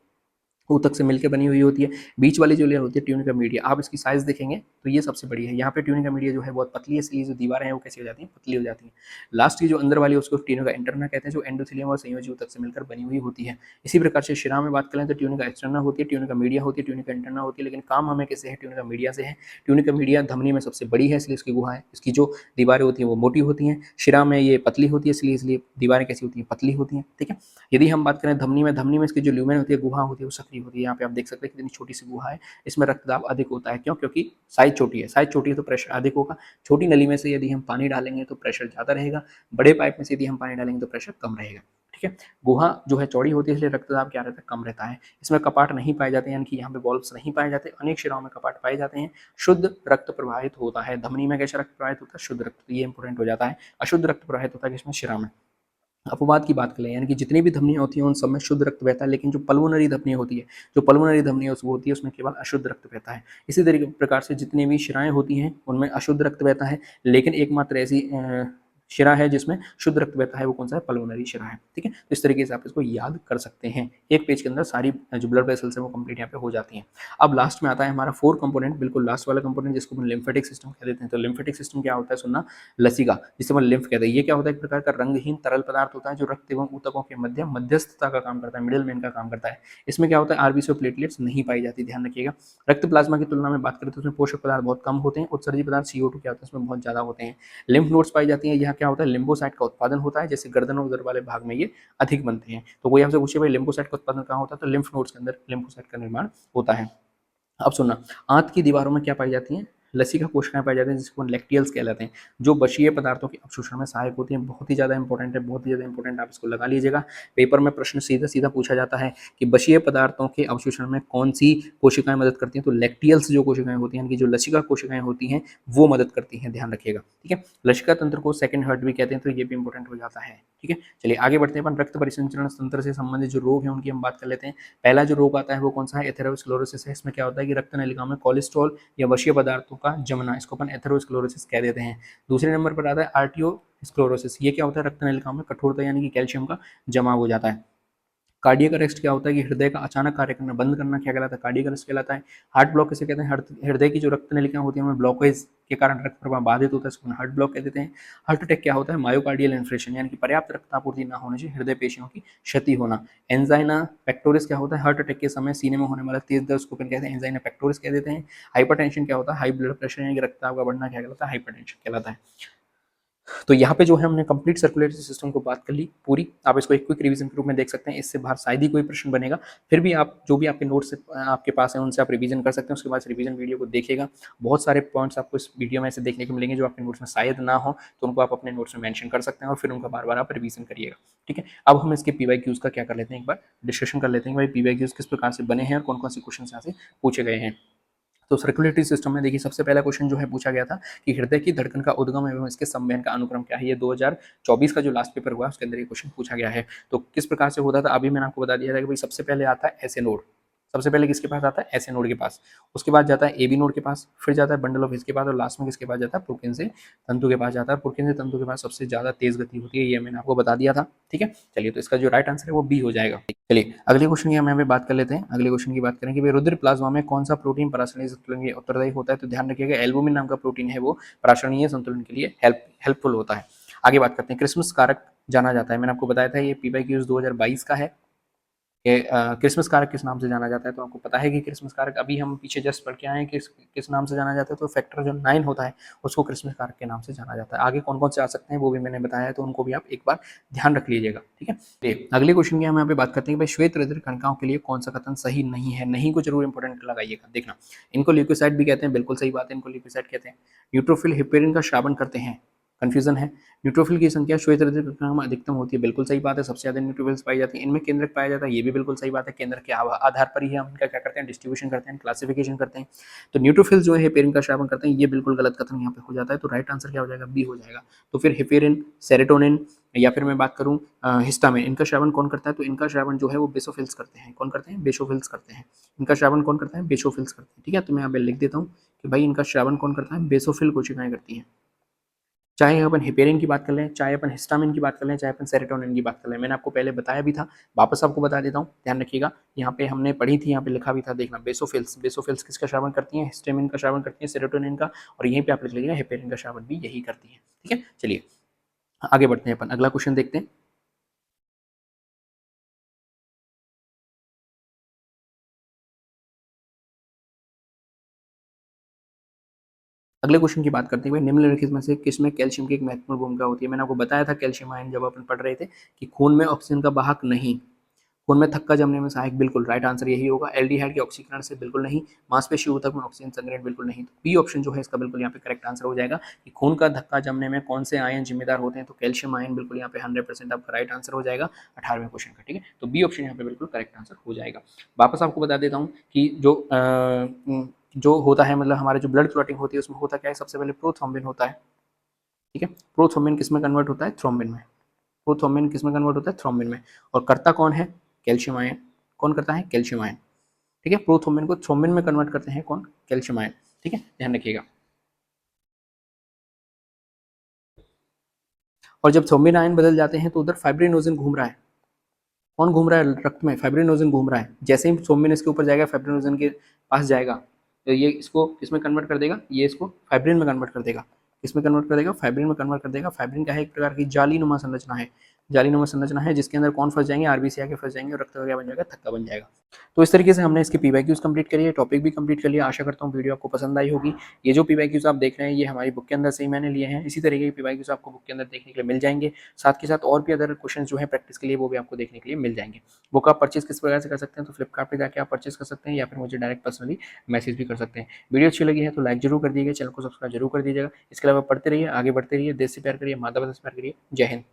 ऊतक से मिलकर बनी हुई होती है। बीच वाली जो लेयर होती है ट्यूनिका मीडिया, आप इसकी साइज देखेंगे तो ये सबसे बड़ी है। यहाँ पे ट्यूनिका मीडिया जो है बहुत पतली है, इसलिए जो दीवारें हैं वो कैसी हो जाती हैं, पतली हो जाती हैं। लास्ट की जो अंदर वाली है उसको ट्यूनिका इंटरना कहते हैं, जो एंडोथेलियम और संयोजी ऊतक से मिलकर बनी हुई होती है। इसी प्रकार से शिरा में बात करें तो ट्यूनिका एक्सटर्ना होती है, ट्यूनिका मीडिया होती है, ट्यूनिका इंटरना होती है, लेकिन काम हमें किससे है, ट्यूनिका मीडिया से है। ट्यूनिका मीडिया धमनी में सबसे बड़ी है, इसलिए इसकी गुहा है। इसकी जो दीवारें होती हैं वो मोटी होती हैं। शिरा में ये पतली होती है, इसलिए दीवारें कैसी होती हैं, पतली होती हैं, ठीक है। यदि हम बात करें धमनी में इसकी जो ल्यूमेन होती है, गुहा होती है, वो सक्रिय होती है। यहाँ पे आप देख सकते हैं कितनी छोटी सी गुहा है, इसमें रक्तदाब अधिक होता है। क्यों, क्योंकि साइज छोटी है, साइज छोटी है तो प्रेशर अधिक होगा। छोटी नली में से यदि हम पानी डालेंगे तो प्रेशर ज़्यादा रहेगा, बड़े पाइप में से यदि हम पानी डालेंगे तो प्रेशर कम रहेगा। ठीक है। गुहा जो है चौड़ी होती है, इसलिए रक्तदाब क्या रहता है, कम रहता है। इसमें कपाट नहीं पाए जाते, यानी कि यहाँ पे वॉल्व्स नहीं पाए जाते। अनेक शिराओं में कपाट पाए जाते हैं। शुद्ध रक्त प्रवाहित होता है, धमनी में कैसा रक्त प्रवाहित होता है, शुद्ध रक्त, ये इंपॉर्टेंट हो जाता है। अशुद्ध रक्त प्रवाहित होता है किसमें, शिरा में। अपवाद की बात करें, यानी कि जितनी भी धमनियां होती हैं उन सब में शुद्ध रक्त बहता है, लेकिन जो पल्मोनरी धमनियां होती है, जो पल्मोनरी धमनियां वो होती है उसमें केवल अशुद्ध रक्त बहता है। इसी तरीके प्रकार से जितनी भी शिराएं होती हैं उनमें अशुद्ध रक्त बहता है, लेकिन एकमात्र ऐसी शिरा है जिसमें शुद्ध रक्त बहता है, वो कौन सा है, पल्मोनरी शिरा है। ठीक है, तो इस तरीके से आप इसको याद कर सकते हैं। एक पेज के अंदर सारी जो ब्लड वेसल्स है वो कंप्लीट यहाँ पे हो जाती हैं। अब लास्ट में आता है हमारा 4 कंपोनेंट, बिल्कुल लास्ट वाला कंपोनेंट, जिसको हम लिम्फेटिक सिस्टम कह देते हैं। तो लिम्फेटिक सिस्टम क्या होता है, सुनना, लसिका, जिसे हम लिम्फ कहते हैं। ये क्या होता है, एक प्रकार का रंगहीन तरल पदार्थ होता है जो रक्त एवं ऊतकों के मध्य मध्यस्थता का काम करता है, मिडिल मैन का काम करता है। इसमें क्या होता है, आरबीसी और प्लेटलेट्स नहीं पाई जाती, ध्यान रखिएगा। रक्त प्लाज्मा की तुलना में बात करें तो उसमें पोषक पदार्थ बहुत कम होते हैं, उत्सर्जी पदार्थ CO2 क्या होता है उसमें बहुत ज्यादा होते हैं। लिम्फ नोड्स पाई जाती हैं, यहाँ क्या होता है, लिम्फोसाइट का उत्पादन होता है, जैसे गर्दन और उदर वाले भाग में ये अधिक बनते हैं। तो कोई आपसे पूछे भाई लिम्फोसाइट का उत्पादन कहाँ होता है, तो लिम्फ नोड्स के अंदर लिम्फोसाइट का निर्माण होता है। अब सुनना, आंत की दीवारों में क्या पाई जाती हैं, लसिका कोशिकाएं पाई जाती हैं, जिसको लैक्टियल्स कहलाते हैं, जो बशीय पदार्थों के अवशोषण में सहायक होती हैं। बहुत ही ज्यादा इंपॉर्टेंट है, बहुत ही ज्यादा इंपॉर्टेंट, आप इसको लगा लीजिएगा। पेपर में प्रश्न सीधा सीधा पूछा जाता है कि बशीय पदार्थों के अवशोषण में कौन सी कोशिकाएं मदद करती हैं, तो लैक्टियल्स जो कोशिकाएं होती हैं, यानी कि जो लसिका कोशिकाएं होती हैं वो मदद करती हैं, ध्यान रखिएगा। ठीक है, लसिका तंत्र को सेकंड हार्ट भी कहते हैं, तो ये भी इंपॉर्टेंट हो जाता है। ठीक है, चलिए आगे बढ़ते हैं। अपन रक्त परिसंचरण तंत्र से संबंधित जो रोग है उनकी हम बात कर लेते हैं। पहला जो रोग आता है वो कौन सा है, एथेरोस्क्लेरोसिस है। इसमें क्या होता है कि रक्त नलिका में कोलेस्ट्रॉल या वशीय पदार्थों का जमना, इसको अपन एथेरोस्क्लेरोसिस कह देते हैं। दूसरे नंबर पर आता है आर्टियोस्क्लेरोसिस। ये क्या होता है, रक्त नलिका में कठोरता यानी कि कैल्शियम का जमा हो जाता है। कार्डियक अरेस्ट क्या होता है कि हृदय का अचानक कार्य करना बंद करना, क्या कहलाता है, कार्डियक अरेस्ट कहलाता है। हार्ट ब्लॉक किसे कहते हैं, हृदय की जो रक्त नलिकाएं होती हैं उनमें ब्लॉकेज के कारण रक्त प्रवाह बाधित होता है, इसको हार्ट ब्लॉक कह देते हैं। हार्ट अटैक क्या होता है, मायोकार्डियल इन्फ्रेक्शन, यानी कि पर्याप्त रक्तापूर्ति ना होने से हृदय पेशियों की क्षति होना। एंजाइना पेक्टोरिस क्या होता है, हार्ट अटैक के समय सीने में होने वाला तेज दर्द को कहते हैं एंजाइना पेक्टोरिस कह देते हैं। हाइपरटेंशन क्या होता है, हाई ब्लड प्रेशर यानी कि रक्तचाप का बढ़ना, क्या कहलाता है, हाइपरटेंशन कहलाता है। तो यहाँ पे जो है हमने कंप्लीट सर्कुलेटरी सिस्टम को बात कर ली पूरी। आप इसको एक क्विक रिवीजन के रूप में देख सकते हैं, इससे बाहर शायद ही कोई प्रश्न बनेगा। फिर भी आप जो भी आपके नोट्स आपके पास हैं उनसे आप रिवीजन कर सकते हैं। उसके बाद रिवीजन वीडियो को देखिएगा, बहुत सारे पॉइंट्स आपको इस वीडियो में ऐसे देखने को मिलेंगे जो आपके नोट्स में शायद ना हो, तो उनको आप अपने नोट्स में मेंशन कर सकते हैं और फिर उनका बार बार आप रिवीजन करिएगा। ठीक है, अब हम इसके PYQs का क्या कर लेते हैं, एक बार डिस्कशन कर लेते हैं भाई PYQs किस प्रकार से बने हैं और कौन कौन से क्वेश्चन यहाँ से पूछे गए हैं। तो सर्कुलेटरी सिस्टम में देखिए सबसे पहला क्वेश्चन जो है पूछा गया था कि हृदय की धड़कन का उद्गम एवं इसके संवहन का अनुक्रम क्या है। ये 2024 का जो लास्ट पेपर हुआ उसके अंदर ये क्वेश्चन पूछा गया है। तो किस प्रकार से होता था, अभी मैंने आपको बता दिया था कि भाई सबसे पहले आता है एसे नोड, सबसे पहले किसके पास आता है, एसे नोड के पास, उसके बाद जाता है AB नोड के पास, फिर जाता है बंडल ऑफ हिस के पास और लास्ट में किसके पास जाता है, पुरकिन तंतु के पास जाता है। पुरकिन तंतु के पास सबसे ज्यादा तेज गति होती है, ये मैंने आपको बता दिया था। ठीक है, चलिए तो इसका जो राइट आंसर है वो B हो जाएगा। चलिए अगले क्वेश्चन की हम यहाँ पे बात कर लेते हैं। अगले क्वेश्चन की बात करें कि रुधिर प्लाज्मा में कौन सा प्रोटीन पराशरणीय संतुलन के उत्तरदायी होता है। तो ध्यान रखिएगा एल्बुमिन नाम का प्रोटीन है वो पराशरणीय संतुलन के लिए हेल्पफुल होता है। आगे बात करते हैं, क्रिसमस कारक जाना जाता है, मैंने आपको बताया था ये PYQs 2022 का है। क्रिसमस कारक किस नाम से जाना जाता है, तो आपको पता है कि क्रिसमस कारक अभी हम पीछे जस्ट पढ़ के आए हैं किस नाम से जाना जाता है, तो फैक्टर जो 9 होता है उसको क्रिसमस कारक के नाम से जाना जाता है। आगे कौन कौन से आ सकते हैं वो भी मैंने बताया है, तो उनको भी आप एक बार ध्यान रख लीजिएगा। ठीक है, अगले क्वेश्चन की हम यहाँ पे बात करते हैं कि भाई श्वेत रुधिर कणिकाओं के लिए कौन सा कथन सही नहीं है। नहीं को जरूर इंपॉर्टेंट लगाइएगा, देखना इनको ल्यूकोसाइट भी कहते हैं, बिल्कुल सही बात है, इनको ल्यूकोसाइट कहते हैं। न्यूट्रोफिल हिपेरिन का श्रावण करते हैं, कंफ्यूजन है। न्यूट्रोफिल की संख्या श्वेत रुधिर कणिकाओं में अधिकतम होती है, बिल्कुल सही बात है, सबसे ज्यादा न्यूट्रोफिल्स पाई जाती है। इनमें केंद्रक पाया जाता है, ये भी बिल्कुल सही बात है, केंद्र के आधार पर ही हम इनका क्या करते हैं, डिस्ट्रीब्यूशन करते हैं, क्लासिफिकेशन करते हैं। तो न्यूट्रोफिल जो है हिपेरिन का श्रावण करते हैं, ये बिल्कुल गलत कथन यहाँ पे हो जाता है। तो राइट आंसर क्या हो जाएगा, B हो जाएगा। तो फिर हिपेरिन, सेरोटोनिन या फिर मैं बात करूं हिस्टामिन, इनका श्रावण कौन करता है, तो इनका श्रावण जो है वो बेसोफिल्स करते हैं। कौन करते हैं, बेसोफिल्स करते हैं। इनका श्रावण कौन करता है, बेसोफिल्स करते हैं। ठीक है, तो मैं यहाँ पे लिख देता हूँ कि भाई इनका श्रावण कौन करता है, बेसोफिल कोशिकाएं करती हैं। चाहे अपन हिपेरिन की बात कर लें, चाहे अपन हिस्टामिन की बात कर लें, चाहे अपन सेरोटोनिन की बात कर लें, मैंने आपको पहले बताया भी था, वापस आपको बता देता हूँ, ध्यान रखिएगा। यहाँ पे हमने पढ़ी थी, यहाँ पे लिखा भी था, देखना बेसोफिल्स, बेसोफिल्स किसका श्रावण करती हैं, हिस्टामिन का श्रावण करती है, सेरोटोनिन का, और यहीं पे आप लिख लीजिएगा हिपेरिन का श्रावण भी यही करती है। ठीक है, चलिए आगे बढ़ते हैं, अपन अगला क्वेश्चन देखते हैं। अगले क्वेश्चन की बात करते हैं, निम्नलिखित में से किसमें कैल्शियम की एक महत्वपूर्ण भूमिका होती है। मैंने आपको बताया था कैल्शियम आयन जब अपन पढ़ रहे थे कि खून में ऑक्सीजन का वाहक नहीं, खून में थक्का जमने में सहायक, बिल्कुल राइट आंसर यही होगा। एल्डिहाइड के ऑक्सीकरण से, बिल्कुल नहीं। मांसपेशी ऊतक में ऑक्सीजन संग्रहण, बिल्कुल नहीं। तो बी ऑप्शन जो है इसका बिल्कुल यहाँ पे करेक्ट आंसर हो जाएगा कि खून का धक्का जमने में कौन से आयन जिम्मेदार होते हैं, तो कैल्शियम आयन बिल्कुल यहाँ पे 100% आपका राइट आंसर हो जाएगा 18वें क्वेश्चन का, ठीक है। तो बी ऑप्शन यहाँ पे बिल्कुल करेक्ट आंसर हो जाएगा। वापस आपको बता देता हूँ कि जो होता है, मतलब हमारे जो ब्लड क्लॉटिंग होती है उसमें होता क्या है, सबसे पहले प्रोथ्रोम्बिन होता है, ठीक है। प्रोथ्रोम्बिन किस में कन्वर्ट होता है, थ्रोम्बिन में। प्रोथ्रोम्बिन किस में कन्वर्ट होता है, थ्रोम्बिन में। और करता कौन है, कैल्शियम आयन। कौन करता है, कैल्शियम आयन, ठीक है। प्रोथ्रोम्बिन को थ्रोम्बिन में कन्वर्ट करते हैं कौन, कैल्शियम आयन, ठीक है, ध्यान रखिएगा। और जब थ्रोम्बिन आयन बदल जाते हैं तो उधर फाइब्रिनोजन घूम रहा है। कौन घूम रहा है रक्त में, फाइब्रिनोजन घूम रहा है। जैसे ही थ्रोम्बिन इसके ऊपर जाएगा, फाइब्रिनोजन के पास जाएगा, तो ये इसको किसमें कन्वर्ट कर देगा, ये इसको फाइब्रिन में कन्वर्ट कर देगा। किसमें कन्वर्ट कर देगा, फाइब्रिन में कन्वर्ट कर देगा। फाइब्रिन क्या है, एक प्रकार की जालीनुमा संरचना है। जालीनुमा संरचना है जिसके अंदर कौन फंस जाएंगे, आरबीसी आके फंस जाएंगे और रक्त वगैरह बन जाएगा, थक्का बन जाएगा। तो इस तरीके से हमने इसके पीवाईक्यूज कंप्लीट करी है, टॉपिक भी कंप्लीट कर लिया। आशा करता हूँ वीडियो आपको पसंद आई होगी। ये जो पीवाईक्यूज आप देख रहे हैं ये हमारी बुक के अंदर से ही मैंने लिए हैं। इसी तरीके के पीवाईक्यूज आपको बुक के अंदर देखने के लिए मिल जाएंगे। साथ के साथ और भी अदर क्वेश्चन जो है प्रैक्टिस के लिए वो भी आपको देखने के लिए मिल जाएंगे। बुक आप परचेज किस प्रकार से कर सकते हैं, तो फ्लिपकार्ट पे जाके आप परचेज कर सकते हैं या फिर मुझे डायरेक्ट पर्सनली मैसेज भी कर सकते हैं। वीडियो अच्छी लगी है तो लाइक जरूर कर दीजिएगा, चैनल को सब्सक्राइब जरूर कर दीजिएगा। इसके अलावा पढ़ते रहिए, आगे बढ़ते रहिए, देश से प्यार करिए, माता पिता से प्यार करिए। जय हिंद।